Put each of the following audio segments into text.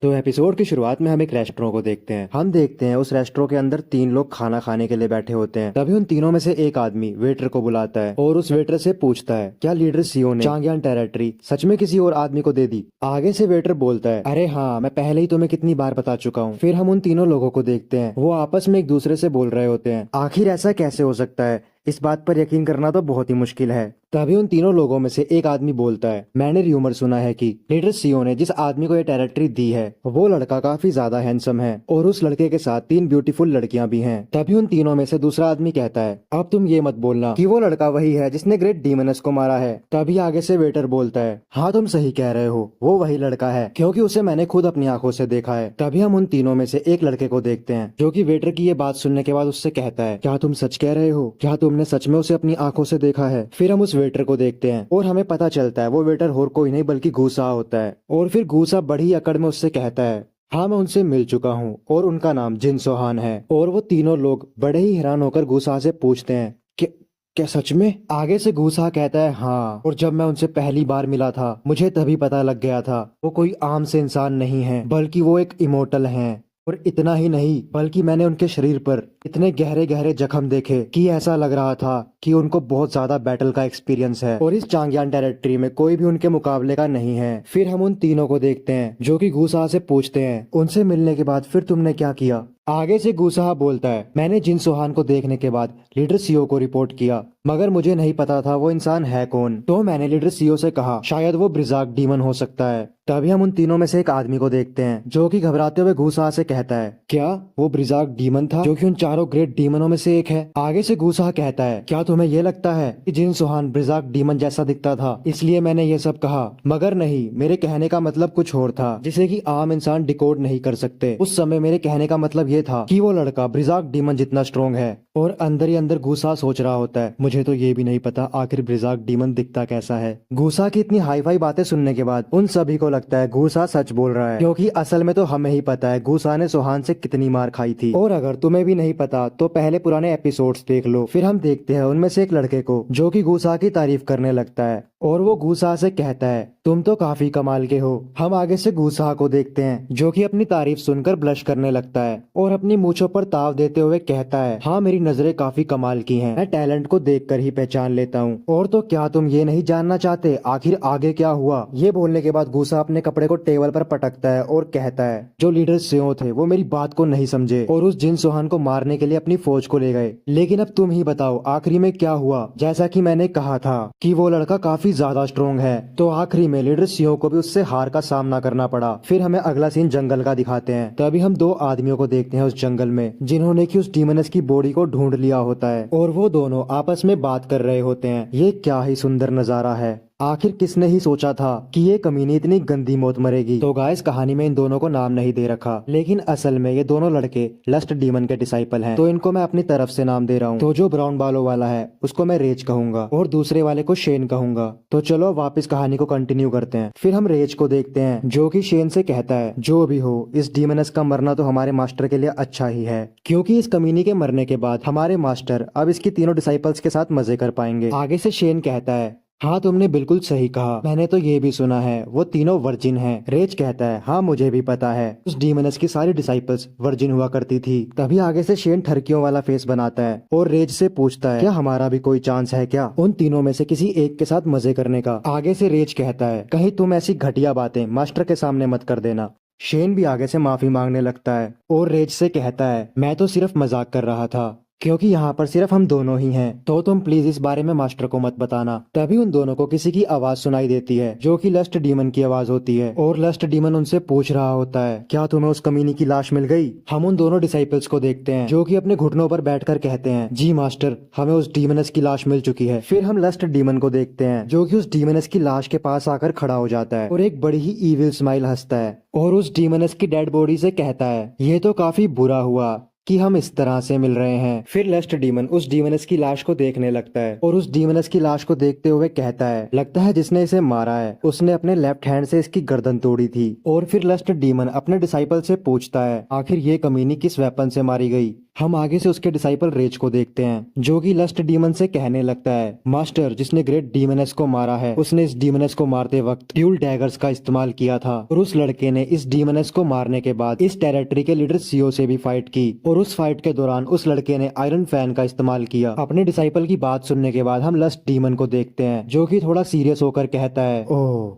तो एपिसोड की शुरुआत में हम एक रेस्टोरेंट को देखते हैं। हम देखते हैं उस रेस्टोरेंट के अंदर तीन लोग खाना खाने के लिए बैठे होते हैं। तभी उन तीनों में से एक आदमी वेटर को बुलाता है और उस वेटर से पूछता है, क्या लीडर सीओ ने चांगयान टेरिटरी सच में किसी और आदमी को दे दी? आगे से वेटर बोलता है, अरे हाँ, मैं पहले ही तुम्हें कितनी बार बता चुका हूँ। फिर हम उन तीनों लोगों को देखते हैं, वो आपस में एक दूसरे से बोल रहे होते हैं, आखिर ऐसा कैसे हो सकता है? इस बात पर यकीन करना तो बहुत ही मुश्किल है। तभी उन तीनों लोगों में से एक आदमी बोलता है, मैंने र्यूमर सुना है कि लीडर सीओ ने जिस आदमी को ये टेरिटरी दी है वो लड़का काफी ज्यादा हैंडसम है और उस लड़के के साथ तीन ब्यूटीफुल लड़कियां भी हैं। तभी उन तीनों में से दूसरा आदमी कहता है, अब तुम ये मत बोलना कि वो लड़का वही है जिसने ग्रेट डीमनस को मारा है। तभी आगे से वेटर बोलता है, हाँ तुम सही कह रहे हो, वो वही लड़का है क्योंकि उसे मैंने खुद अपनी आंखों से देखा है। तभी हम उन तीनों में से एक लड़के को देखते हैं जो कि वेटर की ये बात सुनने के बाद उससे कहता है, क्या तुम सच कह रहे हो? क्या तुमने सच में उसे अपनी आंखों से देखा है? फिर हम उस वेटर को देखते हैं और हमें पता चलता है वो वेटर और कोई नहीं बल्कि घूसा होता है। और फिर घूसा बड़ी अकड़ में उससे कहता है, हाँ मैं उनसे मिल चुका हूँ और उनका नाम जिन सोहान है। और वो तीनों लोग बड़े ही हैरान होकर घूसा से पूछते हैं, क्या सच में? आगे से घूसा कहता है, हाँ, और जब मैं उनसे पहली बार मिला था मुझे तभी पता लग गया था वो कोई आम से इंसान नहीं है बल्कि वो एक इमोर्टल हैं। और इतना ही नहीं बल्कि मैंने उनके शरीर पर इतने गहरे गहरे जख्म देखे कि ऐसा लग रहा था कि उनको बहुत ज्यादा बैटल का एक्सपीरियंस है और इस चांगयान टेरिटरी में कोई भी उनके मुकाबले का नहीं है। फिर हम उन तीनों को देखते हैं जो कि घूसा से पूछते हैं, उनसे मिलने के बाद फिर तुमने क्या किया? आगे से घूसा बोलता है, मैंने जिन सोहान को देखने के बाद लीडर सीओ को रिपोर्ट किया मगर मुझे नहीं पता था वो इंसान है कौन। तो मैंने लीडर सीओ से कहा शायद वो ब्रिजाक डीमन हो सकता है। तभी हम उन तीनों में से एक आदमी को देखते हैं जो कि घबराते हुए घूसा से कहता है, क्या वो ब्रिजाक डीमन था जो कि उन चारों ग्रेट डीमनों में से एक है? आगे से घूसा कहता है, क्या तुम्हें ये लगता है कि जिन सोहान ब्रिजाक डीमन जैसा दिखता था इसलिए मैंने ये सब कहा? मगर नहीं, मेरे कहने का मतलब कुछ और था जिसे कि आम इंसान डिकोड नहीं कर सकते। उस समय मेरे कहने का मतलब ये था कि वो लड़का ब्रिजाक डीमन जितना स्ट्रॉन्ग है। और अंदर ही अंदर घूसा सोच रहा होता है, मुझे तो ये भी नहीं पता आखिर ब्रिजाक डीमन दिखता कैसा है। घूसा की इतनी हाई फाई बातें सुनने के बाद उन सभी को लगता है घूसा सच बोल रहा है क्योंकि असल में तो हमें ही पता है घूसा ने सोहान से कितनी मार खाई थी। और अगर तुम्हें भी नहीं पता तो पहले पुराने एपिसोड्स देख लो। फिर हम देखते हैं उनमें से एक लड़के को जो कि घूसा की तारीफ करने लगता है और वो घूसा से कहता है, तुम तो काफी कमाल के हो। हम आगे से घूसा को देखते हैं जो कि अपनी तारीफ सुनकर ब्लश करने लगता है और अपनी मूंछों पर ताव देते हुए कहता है, हाँ मेरी नजरें काफी कमाल की हैं, मैं टैलेंट को देखकर ही पहचान लेता हूँ। और तो क्या तुम ये नहीं जानना चाहते आखिर आगे क्या हुआ? ये बोलने के बाद घूसा अपने कपड़े को टेबल पर पटकता है और कहता है, जो लीडर सीओ थे वो मेरी बात को नहीं समझे और उस जिन सोहान को मारने के लिए अपनी फौज को ले गए। लेकिन अब तुम ही बताओ आखिरी में क्या हुआ? जैसा कि मैंने कहा था कि वो लड़का काफी ज्यादा स्ट्रॉन्ग है, तो आखिरी में लीडर सीओ को भी उससे हार का सामना करना पड़ा। फिर हमें अगला सीन जंगल का दिखाते हैं। तभी हम दो आदमियों को देखते हैं उस जंगल में जिन्होंने कि उस डीमनस की बॉडी को ढूंढ लिया होता है और वो दोनों आपस में बात कर रहे होते हैं। ये क्या ही सुंदर नजारा है। आखिर किसने ही सोचा था कि ये कमीनी इतनी गंदी मौत मरेगी। तो गाइस कहानी में इन दोनों को नाम नहीं दे रखा लेकिन असल में ये दोनों लड़के लस्ट डीमन के डिसाइपल हैं, तो इनको मैं अपनी तरफ से नाम दे रहा हूँ। तो जो ब्राउन बालों वाला है उसको मैं रेज कहूंगा और दूसरे वाले को शेन कहूंगा। तो चलो वापस कहानी को कंटिन्यू करते हैं। फिर हम रेज को देखते हैं जो कि शेन से कहता है, जो भी हो इस डीमनस का मरना तो हमारे मास्टर के लिए अच्छा ही है क्योंकि इस कमीनी के मरने के बाद हमारे मास्टर अब इसकी तीनों डिसाइपल्स के साथ मजे कर पाएंगे। आगे से शेन कहता है, हाँ तुमने बिल्कुल सही कहा, मैंने तो ये भी सुना है वो तीनों वर्जिन हैं। रेज कहता है, हाँ मुझे भी पता है, उस डीमनस की सारी डिसाइपल्स वर्जिन हुआ करती थी। तभी आगे से शेन ठरकियों वाला फेस बनाता है और रेज से पूछता है, क्या हमारा भी कोई चांस है क्या उन तीनों में से किसी एक के साथ मजे करने का? आगे से रेज कहता है, कहीं तुम ऐसी घटिया बातें मास्टर के सामने मत कर देना। शेन भी आगे से माफी मांगने लगता है और रेज से कहता है, मैं तो सिर्फ मजाक कर रहा था क्योंकि यहाँ पर सिर्फ हम दोनों ही हैं, तो तुम प्लीज इस बारे में मास्टर को मत बताना। तभी उन दोनों को किसी की आवाज सुनाई देती है जो कि लस्ट डीमन की आवाज होती है और लस्ट डीमन उनसे पूछ रहा होता है, क्या तुम्हें उस कमीनी की लाश मिल गई? हम उन दोनों डिसाइपल्स को देखते हैं जो कि अपने घुटनों पर बैठकर कहते हैं, जी मास्टर, हमें उस डीमनस की लाश मिल चुकी है। फिर हम लस्ट डीमन को देखते हैं जो कि उस डीमनस की लाश के पास आकर खड़ा हो जाता है और एक बड़ी ही ईविल स्माइल हंसता है और उस डीमनस की डेड बॉडी से कहता है, ये तो काफी बुरा हुआ कि हम इस तरह से मिल रहे हैं। फिर लस्ट डीमन उस डीमनस की लाश को देखने लगता है और उस डीमनस की लाश को देखते हुए कहता है, लगता है जिसने इसे मारा है उसने अपने लेफ्ट हैंड से इसकी गर्दन तोड़ी थी। और फिर लस्ट डीमन अपने डिसाइपल से पूछता है, आखिर ये कमीनी किस वेपन से मारी गई? हम आगे से उसके डिसाइपल रेज को देखते हैं, जो कि लस्ट डीमन से कहने लगता है, मास्टर जिसने ग्रेट डीमनेस को मारा है उसने इस डीमनेस को मारते वक्त ड्यूल डैगर्स का इस्तेमाल किया था, और उस लड़के ने इस डीमनेस को मारने के बाद इस टेरिटरी के लीडर सीओ से भी फाइट की, और उस फाइट के दौरान उस लड़के ने आयरन फैन का इस्तेमाल किया। अपने डिसाइपल की बात सुनने के बाद हम लस्ट डीमन को देखते हैं, जो कि थोड़ा सीरियस होकर कहता है, ओह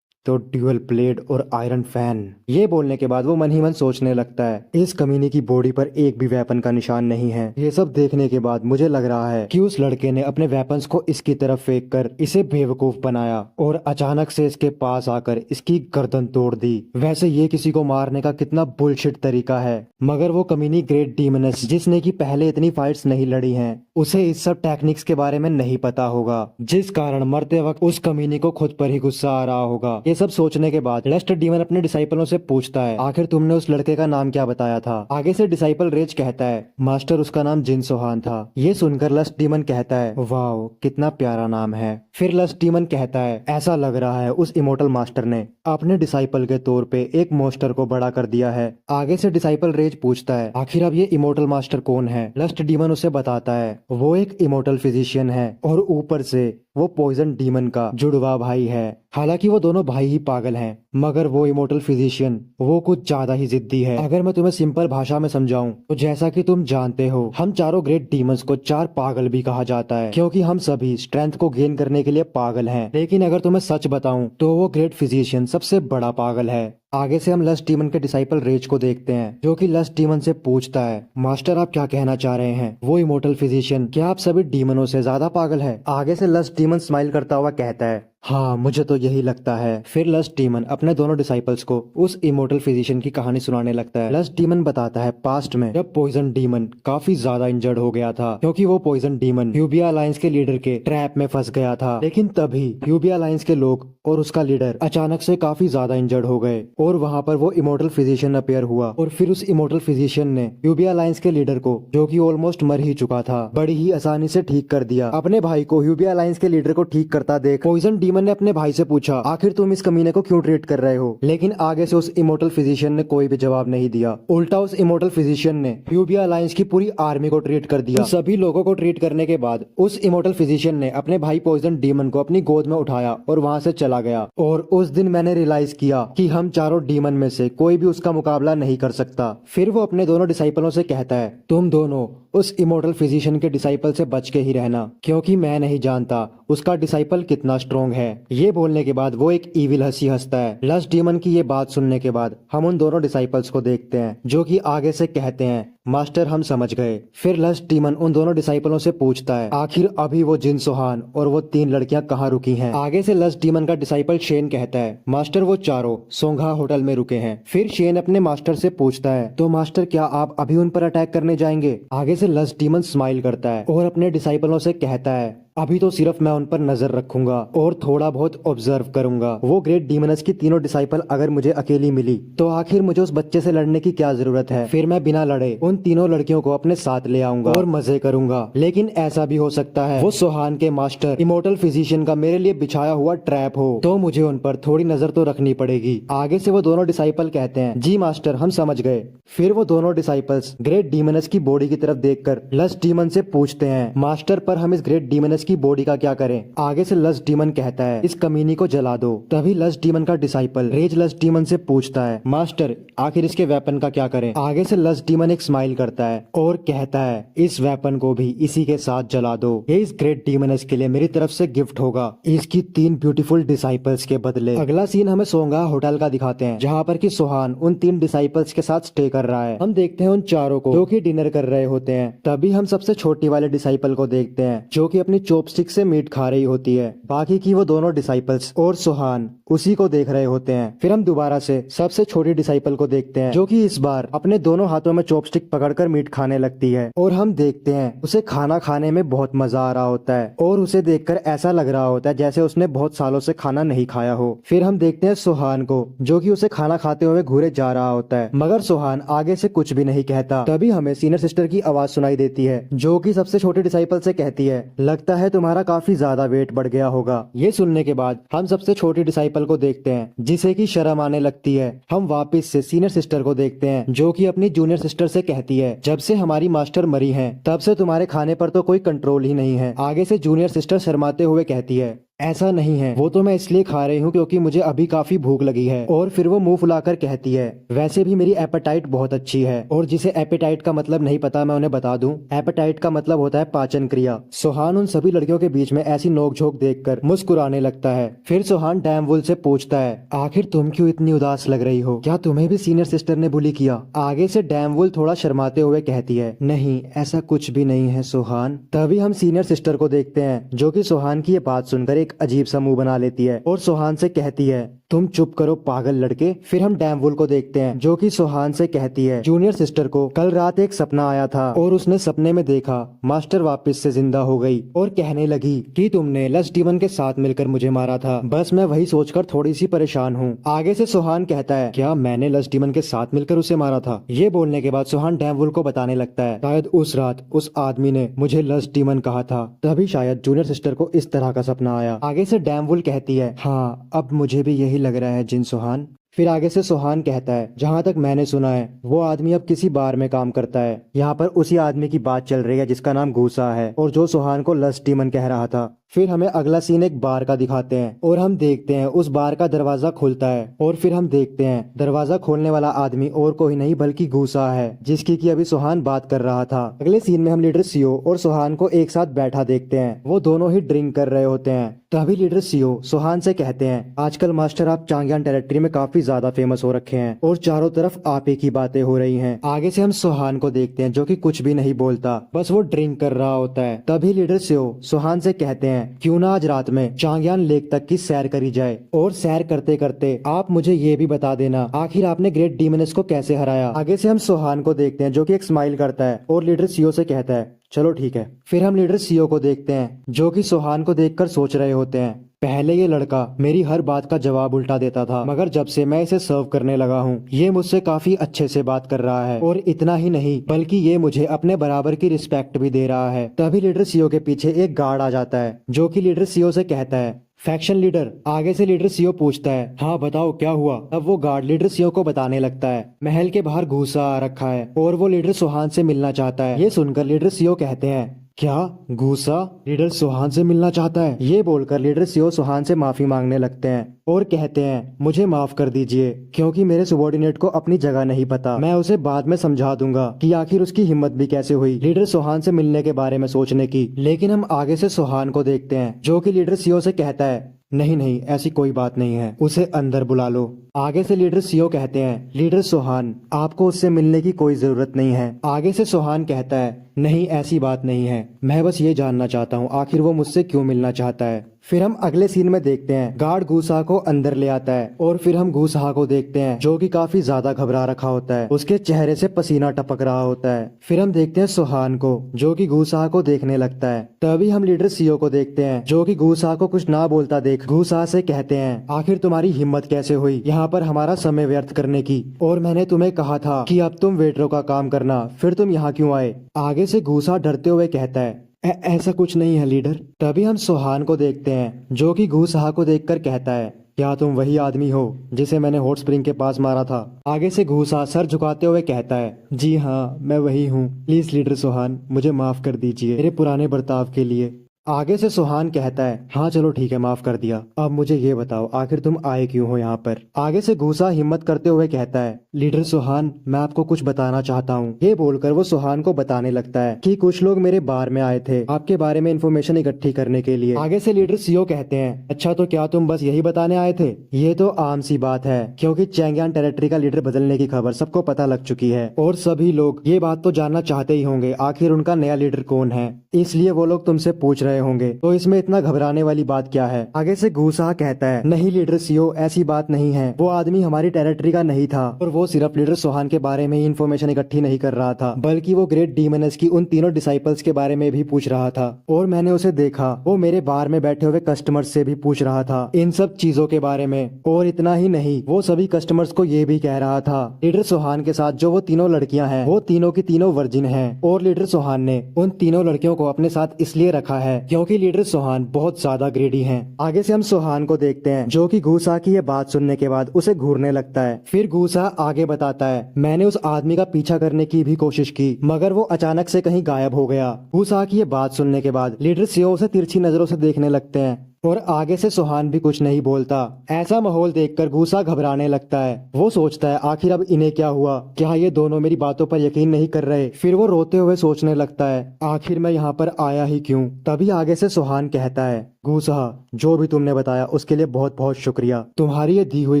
तो ड्यूअल ब्लेड और आयरन फैन। ये बोलने के बाद वो मन ही मन सोचने लगता है, इस कमीने की बॉडी पर एक भी वेपन का निशान नहीं है। ये सब देखने के बाद मुझे लग रहा है कि उस लड़के ने अपने वेपन्स को इसकी तरफ फेंक कर इसे बेवकूफ बनाया और अचानक से इसके पास आकर इसकी गर्दन तोड़ दी। वैसे ये किसी को मारने का कितना बुलशिट तरीका है, मगर वो कमीनी ग्रेट डीमनेस जिसने की पहले इतनी फाइट्स नहीं लड़ी हैं, उसे इस सब टेक्निक्स के बारे में नहीं पता होगा, जिस कारण मरते वक्त उस कमीनी को खुद पर ही गुस्सा आ रहा होगा। ये सब सोचने के बाद लस्ट डीमन अपने डिसाइपलों से पूछता है, आखिर तुमने उस लड़के का नाम क्या बताया था? आगे से डिसाइपल रेज कहता है, मास्टर उसका नाम जिन सोहान था। ये सुनकर लस्ट डीमन कहता है, वाओ कितना प्यारा नाम है। फिर लस्ट डीमन कहता है, ऐसा लग रहा है उस इमोर्टल मास्टर ने अपने डिसाइपल के तौर पे एक मोस्टर को बड़ा कर दिया है। आगे से डिसाइपल रेज पूछता है, आखिर अब ये इमोर्टल मास्टर कौन है? लस्ट डीमन उसे बताता है, वो एक इमोर्टल फिजिशियन है और ऊपर से वो पॉइजन डीमन का जुड़वा भाई है। हालांकि वो दोनों भाई ही पागल हैं, मगर वो इमोर्टल फिजिशियन वो कुछ ज्यादा ही जिद्दी है। अगर मैं तुम्हें सिंपल भाषा में समझाऊं तो जैसा कि तुम जानते हो, हम चारों ग्रेट डीमंस को चार पागल भी कहा जाता है, क्योंकि हम सभी स्ट्रेंथ को गेन करने के लिए पागल हैं। लेकिन अगर तुम्हें सच बताऊं तो वो ग्रेट फिजिशियन सबसे बड़ा पागल है। आगे से हम लस्ट डीमन के डिसाइपल रेज को देखते हैं, जो कि लस्ट डीमन से पूछता है, मास्टर आप क्या कहना चाह रहे हैं? वो इमोर्टल फिजिशियन क्या आप सभी डीमनों से ज्यादा पागल है? आगे से लस्ट डीमन स्माइल करता हुआ कहता है, हाँ मुझे तो यही लगता है। फिर लस्ट डीमन अपने दोनों डिसाइपल्स को उस इमोर्टल फिजिशियन की कहानी सुनाने लगता है। लस्ट डीमन बताता है, पास्ट में जब पॉइजन डीमन काफी ज्यादा इंजर्ड हो गया था, क्योंकि वो पॉइजन डीमन ह्यूबिया अलायंस के लीडर के ट्रैप में फंस गया था। लेकिन तभी ह्यूबिया अलायंस के लोग और उसका लीडर अचानक से काफी ज्यादा इंजर्ड हो गए, और वहाँ पर वो इमोर्टल फिजिशियन अपीयर हुआ, और फिर उस इमोर्टल फिजिशियन ने ह्यूबिया अलायंस के लीडर को, जो कि ऑलमोस्ट मर ही चुका था, बड़ी ही आसानी से ठीक कर दिया। अपने भाई को ह्यूबिया अलायंस के लीडर को ठीक करता देख पॉइजन डीमन ने अपने भाई से पूछा, आखिर तुम इस कमीने को क्यों ट्रीट कर रहे हो? लेकिन आगे से उस इमोर्टल फिजिशियन ने कोई भी जवाब नहीं दिया। उल्टा उस इमोर्टल फिजिशियन ने ह्यूबिया अलायंस की पूरी आर्मी को ट्रीट कर दिया। सभी लोगों को ट्रीट करने के बाद उस इमोर्टल फिजिशियन ने अपने भाई पॉइजन डीमन को अपनी गोद में उठाया और वहाँ से चला गया। और उस दिन मैंने रियलाइज किया कि हम चारों डीमन में से कोई भी उसका मुकाबला नहीं कर सकता। फिर वो अपने दोनों डिसाइपलों से कहता है, तुम दोनों उस इमोर्टल फिजिशियन के डिसाइपल से बच के ही रहना, क्योंकि मैं नहीं जानता उसका डिसाइपल कितना स्ट्रोंग है। ये बोलने के बाद वो एक ईविल हंसी हंसता है। लस्ट डीमन की ये बात सुनने के बाद हम उन दोनों डिसाइपल्स को देखते हैं, जो कि आगे से कहते हैं, मास्टर हम समझ गए। फिर लस्ट डीमन उन दोनों डिसाइपलों से पूछता है, आखिर अभी वो जिन सोहान और वो तीन लड़कियां कहाँ रुकी हैं? आगे से लस्ट डीमन का डिसाइपल शेन कहता है, मास्टर वो चारों सोंघा होटल में रुके हैं। फिर शेन अपने मास्टर से पूछता है, तो मास्टर क्या आप अभी उन पर अटैक करने जाएंगे? आगे से लस्ट डीमन स्माइल करता है और अपने डिसाइपलों से कहता है, अभी तो सिर्फ मैं उन पर नजर रखूंगा और थोड़ा बहुत ऑब्जर्व करूंगा। वो ग्रेट डीमनस की तीनों डिसाइपल अगर मुझे अकेली मिली तो आखिर मुझे उस बच्चे से लड़ने की क्या जरूरत है? फिर मैं बिना लड़े उन तीनों लड़कियों को अपने साथ ले आऊंगा और मजे करूंगा। लेकिन ऐसा भी हो सकता है वो सोहान के मास्टर इमोर्टल फिजिशियन का मेरे लिए बिछाया हुआ ट्रैप हो, तो मुझे उन पर थोड़ी नजर तो रखनी पड़ेगी। आगे से वो दोनों डिसाइपल कहते हैं, जी मास्टर हम समझ गए। फिर वो दोनों डिसाइपल्स ग्रेट डीमनस की बॉडी की तरफ देखकर लस्ट डीमन से पूछते हैं, मास्टर पर हम इस ग्रेट डीमनस की बॉडी का क्या करें? आगे से लस्ट डीमन कहता है, इस कमीनी को जला दो। तभी लस्ट डीमन का डिसाइपल रेज लस्ट डीमन से पूछता है, मास्टर आखिर इसके वेपन का क्या करें? आगे से लस्ट डीमन एक स्माइल करता है और कहता है, इस वेपन को भी इसी के साथ जला दो। ये इस ग्रेट डीमनस के लिए मेरी तरफ से गिफ्ट होगा, इसकी 3 ब्यूटीफुल डिसाइपल्स के बदले। अगला सीन हमें सोंगा होटल का दिखाते हैं, जहाँ पर कि सोहान उन 3 डिसाइपल्स के साथ स्टे कर रहा है। हम देखते हैं उन चारों को, जो कि डिनर कर रहे होते हैं। तभी हम सबसे छोटी वाले डिसाइपल को देखते हैं, जो कि अपनी चॉपस्टिक से मीट खा रही होती है। बाकी की वो दोनों डिसाइपल्स और सोहान उसी को देख रहे होते हैं। फिर हम दोबारा से सबसे छोटी डिसाइपल को देखते हैं, जो कि इस बार अपने दोनों हाथों में चॉपस्टिक पकड़कर मीट खाने लगती है। और हम देखते हैं उसे खाना खाने में बहुत मजा आ रहा होता है और उसे देखकर ऐसा लग रहा होता है जैसे उसने बहुत सालों से खाना नहीं खाया हो। फिर हम देखते हैं सोहान को, जो कि उसे खाना खाते हुए घूरे जा रहा होता है, मगर सोहान आगे से कुछ भी नहीं कहता। तभी हमें सीनियर सिस्टर की आवाज सुनाई देती है, जो कि सबसे छोटे डिसाइपल से कहती है, लगता है तुम्हारा काफी ज्यादा वेट बढ़ गया होगा। ये सुनने के बाद हम सबसे छोटी डिसाइपल को देखते हैं, जिसे की शर्म आने लगती है। हम वापस से सीनियर सिस्टर को देखते हैं, जो कि अपनी जूनियर सिस्टर से कहती कहती है, जब से हमारी मास्टर मरी हैं, तब से तुम्हारे खाने पर तो कोई कंट्रोल ही नहीं है। आगे से जूनियर सिस्टर शर्माते हुए कहती है, ऐसा नहीं है, वो तो मैं इसलिए खा रही हूँ क्योंकि मुझे अभी काफी भूख लगी है। और फिर वो मुंह फुलाकर कहती है, वैसे भी मेरी एपेटाइट बहुत अच्छी है। और जिसे एपेटाइट का मतलब नहीं पता मैं उन्हें बता दूं, एपेटाइट का मतलब होता है पाचन क्रिया। सोहान उन सभी लड़कियों के बीच में ऐसी नोकझोंक देखकर मुस्कुराने लगता है। फिर सोहान डैमवुल से पूछता है, आखिर तुम क्यों इतनी उदास लग रही हो? क्या तुम्हें भी सीनियर सिस्टर ने बुली किया? आगे से डैमवुल थोड़ा शर्माते हुए कहती है, नहीं ऐसा कुछ भी नहीं है सोहान। तभी हम सीनियर सिस्टर को देखते हैं, जो कि सोहान की ये बात सुनकर एक अजीब सा मुंह बना लेती है और सोहान से कहती है, तुम चुप करो पागल लड़के। फिर हम डैमवुल को देखते हैं, जो कि सोहान से कहती है, जूनियर सिस्टर को कल रात एक सपना आया था और उसने सपने में देखा मास्टर वापस से जिंदा हो गई और कहने लगी कि तुमने लस्ट डीमन के साथ मिलकर मुझे मारा था। बस मैं वही सोचकर थोड़ी सी परेशान हूँ। आगे से सोहान कहता है, क्या मैंने लस्ट डीमन के साथ मिलकर उसे मारा था? ये बोलने के बाद सोहान डैमवुल को बताने लगता है, शायद उस रात उस आदमी ने मुझे लस्ट डीमन कहा था, तभी शायद जूनियर सिस्टर को इस तरह का सपना आया। आगे से डैमवुल कहती है, हाँ अब मुझे भी यही लग रहा है जिन सोहान। फिर आगे से सोहान कहता है, जहाँ तक मैंने सुना है वो आदमी अब किसी बार में काम करता है। यहाँ पर उसी आदमी की बात चल रही है जिसका नाम घूसा है और जो सोहान को लस्ट डीमन कह रहा था। फिर हमें अगला सीन एक बार का दिखाते हैं और हम देखते हैं उस बार का दरवाजा खुलता है और फिर हम देखते हैं दरवाजा खोलने वाला आदमी और कोई नहीं बल्कि घूसा है, जिसकी कि अभी सोहान बात कर रहा था। अगले सीन में हम लीडर सीओ और सोहान को एक साथ बैठा देखते हैं। वो दोनों ही ड्रिंक कर रहे होते हैं। तभी लीडर सीओ सोहान से कहते हैं, आजकल मास्टर आप चांगयान टेरिटरी में काफी ज्यादा फेमस हो रखे हैं और चारों तरफ आप ही की बातें हो रही हैं। आगे से हम सोहान को देखते हैं, जो कि कुछ भी नहीं बोलता, बस वो ड्रिंक कर रहा होता है। तभी लीडर सीओ सोहान से कहते हैं, क्यों ना आज रात में चांगयान लेक तक की सैर करी जाए और सैर करते करते आप मुझे ये भी बता देना आखिर आपने ग्रेट डीमनेस को कैसे हराया। आगे से हम सोहान को देखते हैं, जो कि एक स्माइल करता है और लीडर सीओ से कहता है, चलो ठीक है। फिर हम लीडर सीओ को देखते हैं, जो कि सोहान को देखकर सोच रहे होते हैं, पहले ये लड़का मेरी हर बात का जवाब उल्टा देता था, मगर जब से मैं इसे सर्व करने लगा हूँ ये मुझसे काफी अच्छे से बात कर रहा है और इतना ही नहीं बल्कि ये मुझे अपने बराबर की रिस्पेक्ट भी दे रहा है। तभी लीडर सीओ के पीछे एक गार्ड आ जाता है, जो कि लीडर सीओ से कहता है, फैक्शन लीडर। आगे से लीडर सीओ पूछता है, हाँ बताओ क्या हुआ। अब वो गार्ड लीडर सीओ को बताने लगता है, महल के बाहर घूसा आ रखा है और वो लीडर सोहान से मिलना चाहता है। ये सुनकर लीडर सीओ कहते हैं, क्या घूसा लीडर सोहान से मिलना चाहता है? ये बोलकर लीडर सीओ सोहान से माफी मांगने लगते हैं और कहते हैं, मुझे माफ कर दीजिए क्योंकि मेरे सबॉर्डिनेट को अपनी जगह नहीं पता, मैं उसे बाद में समझा दूंगा कि आखिर उसकी हिम्मत भी कैसे हुई लीडर सोहान से मिलने के बारे में सोचने की। लेकिन हम आगे से सोहान को देखते हैं, जो कि लीडर सीओ से कहता है, नहीं नहीं ऐसी कोई बात नहीं है, उसे अंदर बुला लो। आगे से लीडर सीओ कहते हैं, लीडर सोहान आपको उससे मिलने की कोई जरूरत नहीं है। आगे से सोहान कहता है, नहीं ऐसी बात नहीं है, मैं बस ये जानना चाहता हूँ आखिर वो मुझसे क्यों मिलना चाहता है। फिर हम अगले सीन में देखते हैं, गार्ड घूसा को अंदर ले आता है और फिर हम घूसा को देखते हैं, जो कि काफी ज्यादा घबरा रखा होता है, उसके चेहरे से पसीना टपक रहा होता है। फिर हम देखते हैं सोहान को, जो कि घूसा को देखने लगता है। तभी हम लीडर सीओ को देखते हैं, जो कि घूसा को कुछ ना बोलता देख घूसा से कहते हैं, आखिर तुम्हारी हिम्मत कैसे हुई यहाँ पर हमारा समय व्यर्थ करने की, और मैंने तुम्हें कहा था कि अब तुम वेटरों का काम करना, फिर तुम यहाँ क्यों आए? आगे से घूसा डरते हुए कहता है, ऐसा कुछ नहीं है लीडर। तभी हम सोहान को देखते हैं, जो कि घूसा को देखकर कहता है, क्या तुम वही आदमी हो जिसे मैंने हॉट स्प्रिंग के पास मारा था? आगे से घूसा सर झुकाते हुए कहता है, जी हाँ मैं वही हूँ, प्लीज लीडर सोहान मुझे माफ कर दीजिए मेरे पुराने बर्ताव के लिए। आगे से सोहान कहता है, हाँ चलो ठीक है माफ कर दिया, अब मुझे ये बताओ आखिर तुम आए क्यों हो यहाँ पर? आगे से घूसा हिम्मत करते हुए कहता है, लीडर सोहान मैं आपको कुछ बताना चाहता हूँ। ये बोलकर वो सोहान को बताने लगता है कि कुछ लोग मेरे बार में आए थे आपके बारे में इन्फॉर्मेशन इकट्ठी करने के लिए। आगे से लीडर सीओ कहते हैं, अच्छा तो क्या तुम बस यही बताने आए थे? ये तो आम सी बात है क्योंकि चांगयान टेरिटरी का लीडर बदलने की खबर सबको पता लग चुकी है और सभी लोग ये बात तो जानना चाहते ही होंगे आखिर उनका नया लीडर कौन है, इसलिए वो लोग तुमसे पूछ रहे होंगे, तो इसमें इतना घबराने वाली बात क्या है? आगे से घूसा कहता है, नहीं लीडर सीओ ऐसी बात नहीं है, वो आदमी हमारी टेरिटरी का नहीं था और वो सिर्फ लीडर सोहान के बारे में ही इन्फॉर्मेशन इकट्ठी नहीं कर रहा था, बल्कि वो ग्रेट डीमनेस की उन तीनों डिसाइपल्स के बारे में भी पूछ रहा था और मैंने उसे देखा, वो मेरे बार में बैठे हुए कस्टमर्स से भी पूछ रहा था इन सब चीजों के बारे में। और इतना ही नहीं, वो सभी कस्टमर्स को ये भी कह रहा था लीडर सोहान के साथ जो वो तीनों लड़कियां हैं वो तीनों की तीनों वर्जिन हैं और लीडर सोहान ने उन तीनों लड़कियों को अपने साथ इसलिए रखा है क्योंकि लीडर सोहान बहुत ज्यादा ग्रेडी हैं। आगे से हम सोहान को देखते हैं जो कि गूसा की ये बात सुनने के बाद उसे घूरने लगता है। फिर गूसा आगे बताता है, मैंने उस आदमी का पीछा करने की भी कोशिश की मगर वो अचानक से कहीं गायब हो गया। गूसा की ये बात सुनने के बाद लीडर सियो उसे तिरछी नजरों से देखने लगते हैं और आगे से सोहान भी कुछ नहीं बोलता। ऐसा माहौल देखकर गूसा घबराने लगता है। वो सोचता है आखिर अब इन्हें क्या हुआ, क्या ये दोनों मेरी बातों पर यकीन नहीं कर रहे। फिर वो रोते हुए सोचने लगता है आखिर मैं यहाँ पर आया ही क्यों। तभी आगे से सोहान कहता है, गूसा जो भी तुमने बताया उसके लिए बहुत बहुत शुक्रिया, तुम्हारी ये दी हुई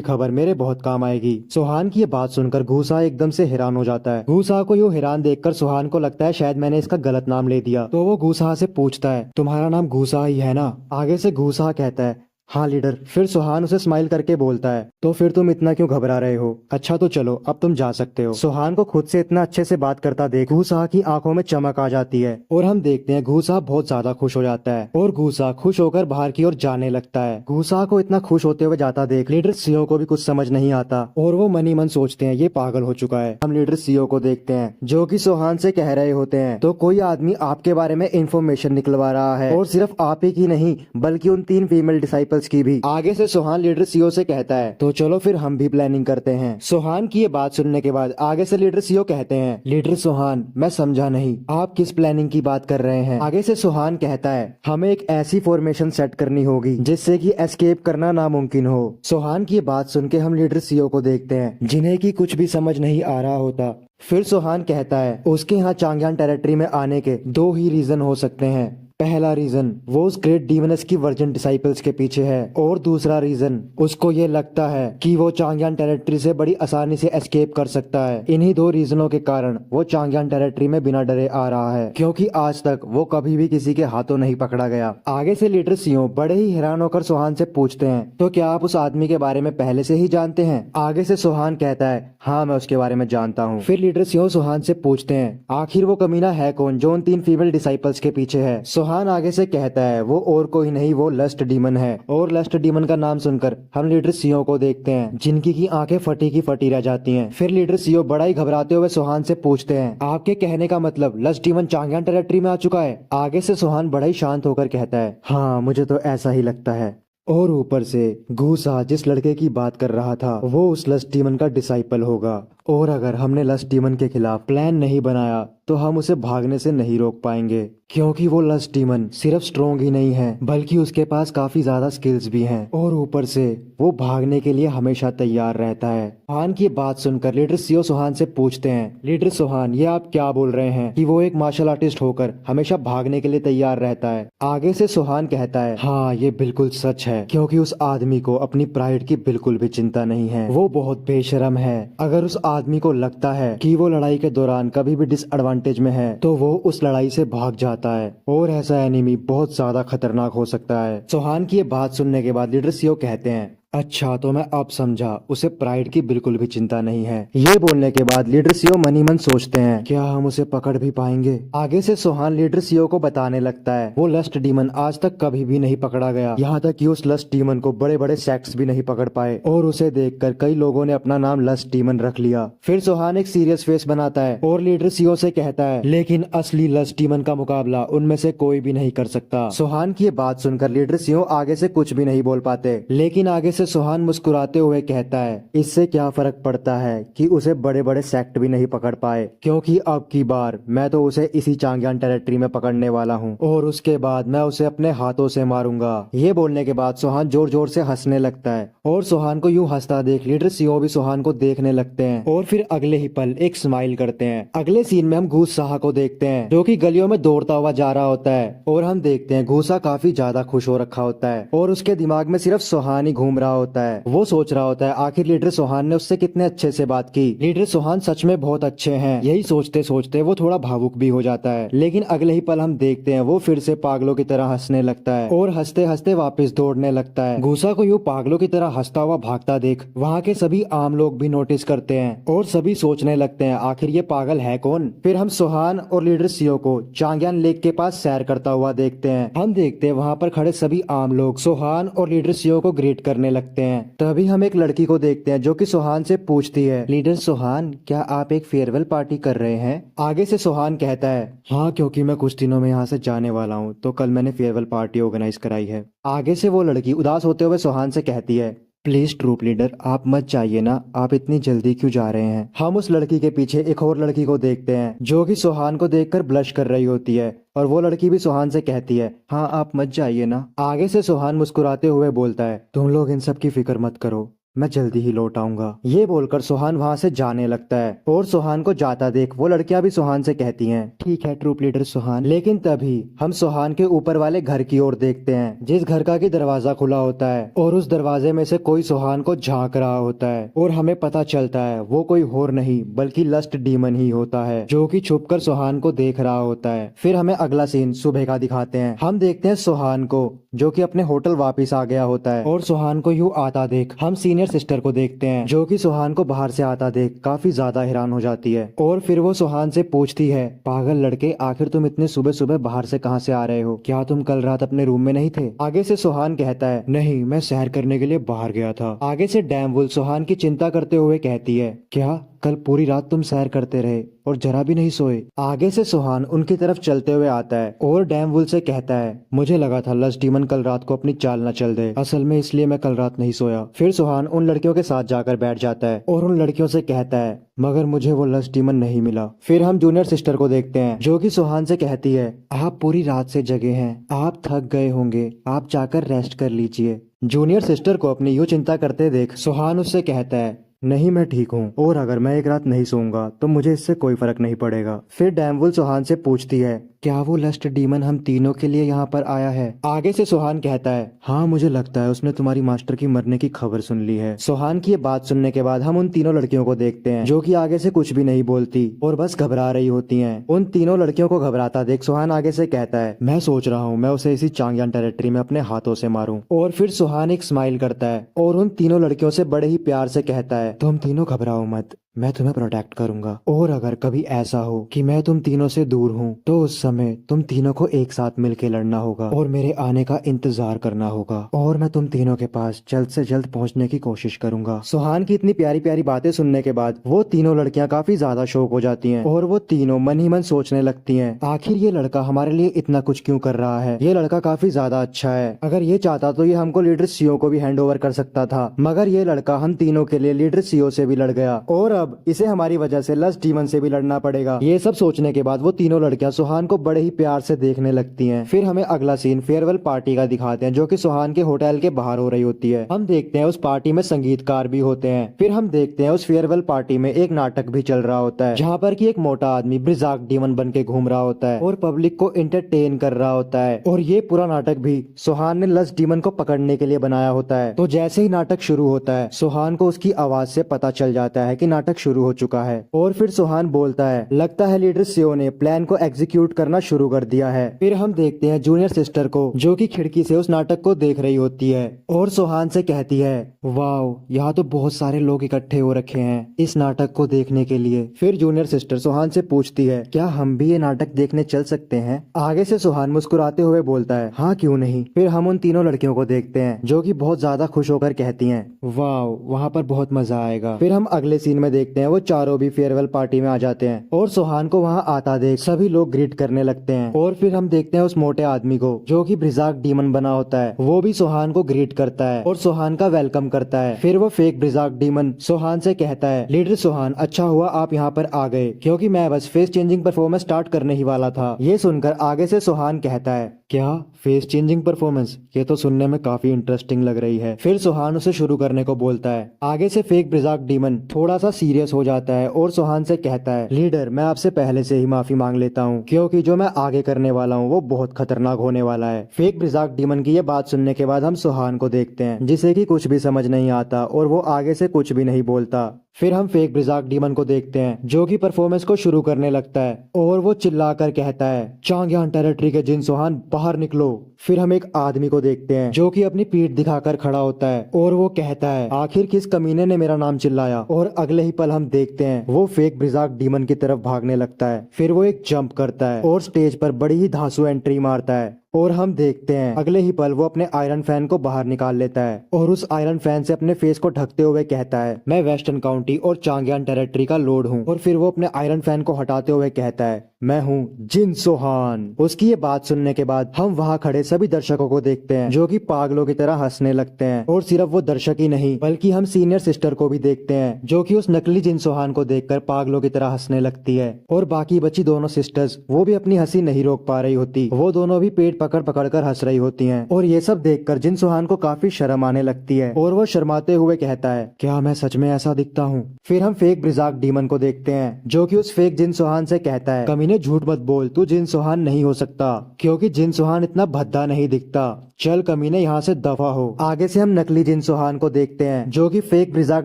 खबर मेरे बहुत काम आएगी। सोहान की ये बात सुनकर गूसा एकदम से हैरान हो जाता है। गूसा को यूँ हैरान देखकर सोहान को लगता है शायद मैंने इसका गलत नाम ले दिया। तो वो गूसा से पूछता है, तुम्हारा नाम गूसा ही है ना। आगे से गूसा कहता है, हाँ लीडर। फिर सोहान उसे स्माइल करके बोलता है, तो फिर तुम इतना क्यों घबरा रहे हो। अच्छा तो चलो अब तुम जा सकते हो। सोहान को खुद से इतना अच्छे से बात करता देख गूसा की आंखों में चमक आ जाती है और हम देखते हैं गूसा बहुत ज्यादा खुश हो जाता है और गूसा खुश होकर बाहर की ओर जाने लगता है। गूसा को इतना खुश होते हुए जाता देख लीडर सियो को भी कुछ समझ नहीं आता और वो मन ही मन सोचते हैं ये पागल हो चुका है। हम लीडर सियो को देखते हैं जो कि सोहान से कह रहे होते हैं, तो कोई आदमी आपके बारे में इंफॉर्मेशन निकलवा रहा है और सिर्फ आप ही की नहीं बल्कि उन 3 फीमेल डिसाइपल्स की भी। आगे से सोहान लीडर सीओ से कहता है, तो चलो फिर हम भी प्लानिंग करते हैं। सोहान की ये बात सुनने के बाद आगे से लीडर सीओ कहते हैं, लीडर सोहान मैं समझा नहीं, आप किस प्लानिंग की बात कर रहे हैं। आगे से सोहान कहता है, हमें एक ऐसी फॉर्मेशन सेट करनी होगी जिससे कि एस्केप करना नामुमकिन हो। सोहान की ये बात सुन के हम लीडर सीओ को देखते हैं जिन्हें की कुछ भी समझ नहीं आ रहा होता। फिर सोहान कहता है, उसके यहाँ चांगयान टेरिटरी में आने के 2 ही रीजन हो सकते हैं। पहला रीजन वो उस ग्रेट डीमनस की वर्जन डिसाइपल्स के पीछे है और दूसरा रीजन उसको ये लगता है कि वो चांगयान टेरिटरी से बड़ी आसानी से एस्केप कर सकता है। इन्हीं 2 रीजनों के कारण वो चांगयान टेरिटरी में बिना डरे आ रहा है क्योंकि आज तक वो कभी भी किसी के हाथों नहीं पकड़ा गया। आगे से लीडर सियो बड़े ही हैरान होकर सोहान से पूछते हैं, तो क्या आप उस आदमी के बारे में पहले से ही जानते हैं। आगे से सोहान कहता है, हाँ मैं उसके बारे में जानता हूँ। फिर लीडर सियो सोहान से पूछते हैं, आखिर वो कमीना है कौन जो उन 3 फीमेल डिसाइपल्स के पीछे है। सोहान आगे से कहता है, वो और कोई नहीं वो लस्ट डीमन है। और लस्ट डीमन का नाम सुनकर हम लीडर सियो को देखते हैं जिनकी की आंखें फटी की फटी रह जाती हैं। फिर लीडर सियो बड़ा ही घबराते हुए सोहान से पूछते हैं, आपके कहने का मतलब लस्ट डीमन चांगयान टेरिटरी में आ चुका है। आगे से सोहान बड़ा ही शांत होकर कहता है, हाँ मुझे तो ऐसा ही लगता है। और ऊपर से गूसा जिस लड़के की बात कर रहा था वो उस लस्ट डीमन का डिसाइपल होगा और अगर हमने लस्ट डीमन के खिलाफ प्लान नहीं बनाया तो हम उसे भागने से नहीं रोक पाएंगे क्योंकि वो लस्ट डीमन सिर्फ स्ट्रोंग ही नहीं है बल्कि उसके पास काफी ज्यादा स्किल्स भी हैं और ऊपर से वो भागने के लिए हमेशा तैयार रहता है। सोहान की बात सुनकर लीडर सियो सोहान से पूछते हैं, लीडर सोहान ये आप क्या बोल रहे हैं कि वो एक मार्शल आर्टिस्ट होकर हमेशा भागने के लिए तैयार रहता है। आगे से सोहान कहता है, हाँ ये बिल्कुल सच है क्योंकि उस आदमी को अपनी प्राइड की बिल्कुल भी चिंता नहीं है। वो बहुत बेशरम है। अगर उस आदमी को लगता है कि वो लड़ाई के दौरान कभी भी डिसएडवांटेज में है तो वो उस लड़ाई से भाग जाता है और ऐसा एनिमी बहुत ज्यादा खतरनाक हो सकता है। सोहान की ये बात सुनने के बाद लीडर सियो कहते हैं, अच्छा तो मैं अब समझा, उसे प्राइड की बिल्कुल भी चिंता नहीं है। ये बोलने के बाद लीडर सियो मन ही मन सोचते हैं, क्या हम उसे पकड़ भी पाएंगे। आगे से सोहान लीडर सियो को बताने लगता है, वो लस्ट डीमन आज तक कभी भी नहीं पकड़ा गया, यहाँ तक कि उस लस्ट डीमन को बड़े बड़े सेक्ट्स भी नहीं पकड़ पाए और उसे देखकर कई लोगों ने अपना नाम लस्ट डीमन रख लिया। फिर सोहान एक सीरियस फेस बनाता है और लीडर सियो से कहता है, लेकिन असली लस्ट डीमन का मुकाबला उनमें से कोई भी नहीं कर सकता। सोहान की ये बात सुनकर लीडर सियो आगे से कुछ भी नहीं बोल पाते, लेकिन आगे से सोहान मुस्कुराते हुए कहता है, इससे क्या फर्क पड़ता है कि उसे बड़े बड़े सेक्ट भी नहीं पकड़ पाए क्योंकि अब की बार मैं तो उसे इसी चांगयान टेरिटरी में पकड़ने वाला हूँ और उसके बाद मैं उसे अपने हाथों से मारूंगा। ये बोलने के बाद सोहान जोर जोर से हंसने लगता है और सोहान को यूं हंसता देख लीडर सियो भी सोहान को देखने लगते हैं और फिर अगले ही पल एक स्माइल करते हैं। अगले सीन में हम गूसा को देखते हैं जो कि गलियों में दौड़ता हुआ जा रहा होता है और हम देखते हैं गूसा काफी ज्यादा खुश हो रखा होता है और उसके दिमाग में सिर्फ सोहान ही घूम रहा होता है। वो सोच रहा होता है आखिर लीडर सोहान ने उससे कितने अच्छे से बात की, लीडर सोहान सच में बहुत अच्छे हैं। यही सोचते सोचते वो थोड़ा भावुक भी हो जाता है, लेकिन अगले ही पल हम देखते हैं वो फिर से पागलों की तरह हंसने लगता है और हंसते हंसते वापस दौड़ने लगता है। गूसा को यूं पागलों की तरह हंसता हुआ भागता देख वहाँ के सभी आम लोग भी नोटिस करते हैं और सभी सोचने लगते हैं आखिर ये पागल है कौन। फिर हम सोहान और लीडर सियो को चांगयान लेक के पास सैर करता हुआ देखते हैं। हम देखते हैं वहाँ पर खड़े सभी आम लोग सोहान और लीडर सियो को ग्रीट करने लगते हैं। तभी हम एक लड़की को देखते हैं जो कि सोहान से पूछती है, लीडर सोहान, क्या आप एक फेयरवेल पार्टी कर रहे हैं? आगे से सोहान कहता है, हाँ, क्योंकि मैं कुछ दिनों में यहाँ से जाने वाला हूँ, तो कल मैंने फेयरवेल पार्टी ऑर्गेनाइज कराई है। आगे से वो लड़की उदास होते हुए सोहान से कहती है, प्लीज ट्रूप लीडर, आप मत जाइए ना, आप इतनी जल्दी क्यों जा रहे हैं? हम उस लड़की के पीछे एक और लड़की को देखते हैं जो कि सोहान को देखकर ब्लश कर रही होती है, और वो लड़की भी सोहान से कहती है, हाँ, आप मत जाइए ना। आगे से सोहान मुस्कुराते हुए बोलता है, तुम लोग इन सब की फिक्र मत करो, मैं जल्दी ही लौट आऊंगा। ये बोलकर सोहान वहां से जाने लगता है, और सोहान को जाता देख वो लड़कियां भी सोहान से कहती हैं, ठीक है ट्रूप लीडर सोहान। लेकिन तभी हम सोहान के ऊपर वाले घर की ओर देखते हैं, जिस घर का की दरवाजा खुला होता है, और उस दरवाजे में से कोई सोहान को झांक रहा होता है, और हमें पता चलता है वो कोई और नहीं बल्कि लस्ट डीमन ही होता है, जो कि छुपकर सोहान को देख रहा होता है। फिर हमें अगला सीन सुबह का दिखाते हैं। हम देखते हैं सोहान को जो कि अपने होटल वापस आ गया होता है, और सोहान को यूं आता देख हम सीनियर सिस्टर को देखते हैं जो कि सोहान को बाहर से आता देख काफी ज्यादा हैरान हो जाती है, और फिर वो सोहान से पूछती है, पागल लड़के, आखिर तुम इतने सुबह सुबह बाहर से कहां से आ रहे हो? क्या तुम कल रात अपने रूम में नहीं थे? आगे से सोहान कहता है, नहीं, मैं सैर करने के लिए बाहर गया था। आगे से डैमवुल सोहान की चिंता करते हुए कहती है, क्या कल पूरी रात तुम सैर करते रहे और जरा भी नहीं सोए? आगे से सोहान उनकी तरफ चलते हुए आता है और डैमवुल से कहता है, मुझे लगा था लस्ट डीमन कल रात को अपनी चाल न चल दे, असल में इसलिए मैं कल रात नहीं सोया। फिर सोहान उन लड़कियों के साथ जाकर बैठ जाता है और उन लड़कियों से कहता है, मगर मुझे वो लस्ट डीमन नहीं मिला। फिर हम जूनियर सिस्टर को देखते हैं जो कि सोहान से कहती है, आप पूरी रात से जगे हैं, आप थक गए होंगे, आप जाकर रेस्ट कर लीजिए। जूनियर सिस्टर को अपनी यूं चिंता करते देख सोहान उससे कहता है, नहीं, मैं ठीक हूँ, और अगर मैं एक रात नहीं सोऊंगा तो मुझे इससे कोई फर्क नहीं पड़ेगा। फिर डैमवुल सोहान से पूछती है, क्या वो लस्ट डीमन हम तीनों के लिए यहाँ पर आया है? आगे से सोहान कहता है, हाँ, मुझे लगता है उसने तुम्हारी मास्टर की मरने की खबर सुन ली है। सोहान की ये बात सुनने के बाद हम उन तीनों लड़कियों को देखते हैं जो कि आगे से कुछ भी नहीं बोलती और बस घबरा रही होती हैं। उन तीनों लड़कियों को घबराता देख सोहान आगे से कहता है, मैं सोच रहा हूँ मैं उसे इसी चांगयान टेरिटरी में अपने हाथों से मारूं। और फिर सोहान एक स्माइल करता है और उन तीनों लड़कियों से बड़े ही प्यार से कहता है, तुम तीनों घबराओ मत, मैं तुम्हें प्रोटेक्ट करूंगा, और अगर कभी ऐसा हो कि मैं तुम तीनों से दूर हूँ तो उस समय तुम तीनों को एक साथ मिलके लड़ना होगा और मेरे आने का इंतजार करना होगा, और मैं तुम तीनों के पास जल्द से जल्द पहुंचने की कोशिश करूंगा। सोहान की इतनी प्यारी प्यारी बातें सुनने के बाद वो तीनों लड़कियां काफी ज्यादा शौक हो जाती हैं और वो तीनों मन ही मन सोचने लगती हैं, आखिर ये लड़का हमारे लिए इतना कुछ क्यों कर रहा है? ये लड़का काफी ज्यादा अच्छा है, अगर ये चाहता तो ये हमको लीडर सीओ को भी हैंड ओवर कर सकता था, मगर ये लड़का हम तीनों के लिए लीडर सीओ से भी लड़ गया, और अब इसे हमारी वजह से लस्ट डीमन से भी लड़ना पड़ेगा। ये सब सोचने के बाद वो तीनों लड़कियां सोहान को बड़े ही प्यार से देखने लगती हैं। फिर हमें अगला सीन फेयरवेल पार्टी का दिखाते हैं जो कि सोहान के होटल के बाहर हो रही होती है। हम देखते हैं उस पार्टी में संगीतकार भी होते हैं। फिर हम देखते हैं उस फेयरवेल पार्टी में एक नाटक भी चल रहा होता है जहाँ पर की एक मोटा आदमी ब्रिजाक डीमन बन के घूम रहा होता है और पब्लिक को एंटरटेन कर रहा होता है, और ये पूरा नाटक भी सोहान ने लस्ट डीमन को पकड़ने के लिए बनाया होता है। तो जैसे ही नाटक शुरू होता है सोहान को उसकी आवाज से पता चल जाता है कि नाटक शुरू हो चुका है, और फिर सोहान बोलता है, लगता है लीडर सीओ ने प्लान को एग्जीक्यूट करना शुरू कर दिया है। फिर हम देखते हैं जूनियर सिस्टर को जो कि खिड़की से उस नाटक को देख रही होती है और सोहान से कहती है, वाओ, यहाँ तो बहुत सारे लोग इकट्ठे हो रखे हैं इस नाटक को देखने के लिए। फिर जूनियर सिस्टर सोहान से पूछती है, क्या हम भी ये नाटक देखने चल सकते हैं? आगे से सोहान मुस्कुराते हुए बोलता है, हाँ, क्यों नहीं। फिर हम उन तीनों लड़कियों को देखते हैं जो कि बहुत ज्यादा खुश होकर कहती हैं, वाओ, वहाँ पर बहुत मजा आएगा। फिर हम अगले सीन में देखते हैं वो चारों भी फेयरवेल पार्टी में आ जाते हैं और सोहान को वहाँ आता देख सभी लोग ग्रीट करने लगते हैं, और फिर हम देखते हैं उस मोटे आदमी को जो कि ब्रिजाक डीमन बना होता है, वो भी सोहान को ग्रीट करता है और सोहान का वेलकम करता है। फिर वो फेक ब्रिजाक डीमन सोहान से कहता है, लीडर सोहान, अच्छा हुआ आप यहाँ पर आ गए, क्योंकि मैं बस फेस चेंजिंग परफॉर्मेंस स्टार्ट करने ही वाला था। ये सुनकर आगे से सोहान कहता है, क्या फेस चेंजिंग परफॉर्मेंस? ये तो सुनने में काफी इंटरेस्टिंग लग रही है। फिर सोहान उसे शुरू करने को बोलता है। आगे से फेक ब्रिजाक डीमन थोड़ा सा सीरियस हो जाता है और सोहान से कहता है, लीडर, मैं आपसे पहले से ही माफी मांग लेता हूँ, क्योंकि जो मैं आगे करने वाला हूँ वो बहुत खतरनाक होने वाला है। फेक ब्रिजाक डीमन की ये बात सुनने के बाद हम सोहान को देखते हैं जिसे कि कुछ भी समझ नहीं आता और वो आगे से कुछ भी नहीं बोलता। फिर हम फेक ब्रिजाक डीमन को देखते हैं जो कि परफॉर्मेंस को शुरू करने लगता है और वो चिल्लाकर कहता है, चांगयान टेरिटरी के जिन सोहान, बाहर निकलो। फिर हम एक आदमी को देखते हैं जो कि अपनी पीठ दिखाकर खड़ा होता है और वो कहता है, आखिर किस कमीने ने मेरा नाम चिल्लाया? और अगले ही पल हम देखते हैं वो फेक ब्रिजाक डीमन की तरफ भागने लगता है। फिर वो एक जंप करता है और स्टेज पर बड़ी ही धांसू एंट्री मारता है और हम देखते हैं अगले ही पल वो अपने आयरन फैन को बाहर निकाल लेता है और उस आयरन फैन से अपने फेस को ढकते हुए कहता है, मैं वेस्टर्न काउंटी और चांगयान टेरिटरी का लॉर्ड हूँ। और फिर वो अपने आयरन फैन को हटाते हुए कहता है, मैं हूँ जिन सोहान। उसकी ये बात सुनने के बाद हम वहाँ खड़े सभी दर्शकों को देखते हैं जो कि पागलों की तरह हंसने लगते हैं। और सिर्फ वो दर्शक ही नहीं बल्कि हम सीनियर सिस्टर को भी देखते हैं जो कि उस नकली जिन सोहान को देखकर पागलों की तरह हंसने लगती है। और बाकी बची दोनों सिस्टर्स वो भी अपनी हंसी नहीं रोक पा रही होती, वो दोनों भी पेट पकड़ पकड़ कर हंस रही होती हैं। और ये सब देखकर जिन सोहान को काफी शर्म आने लगती है और वो शर्माते हुए कहता है, क्या मैं सच में ऐसा दिखता हूँ? फिर हम फेक ब्रिजाक डीमन को देखते हैं जो कि उस फेक जिन सोहान से कहता है, कमीने झूठ मत बोल, तू जिन सोहान नहीं हो सकता क्योंकि जिन सोहान इतना भद्दा नहीं दिखता। चल कमीने यहाँ से दफा हो। आगे से हम नकली जिन सोहान को देखते हैं जो कि फेक ब्रिजाक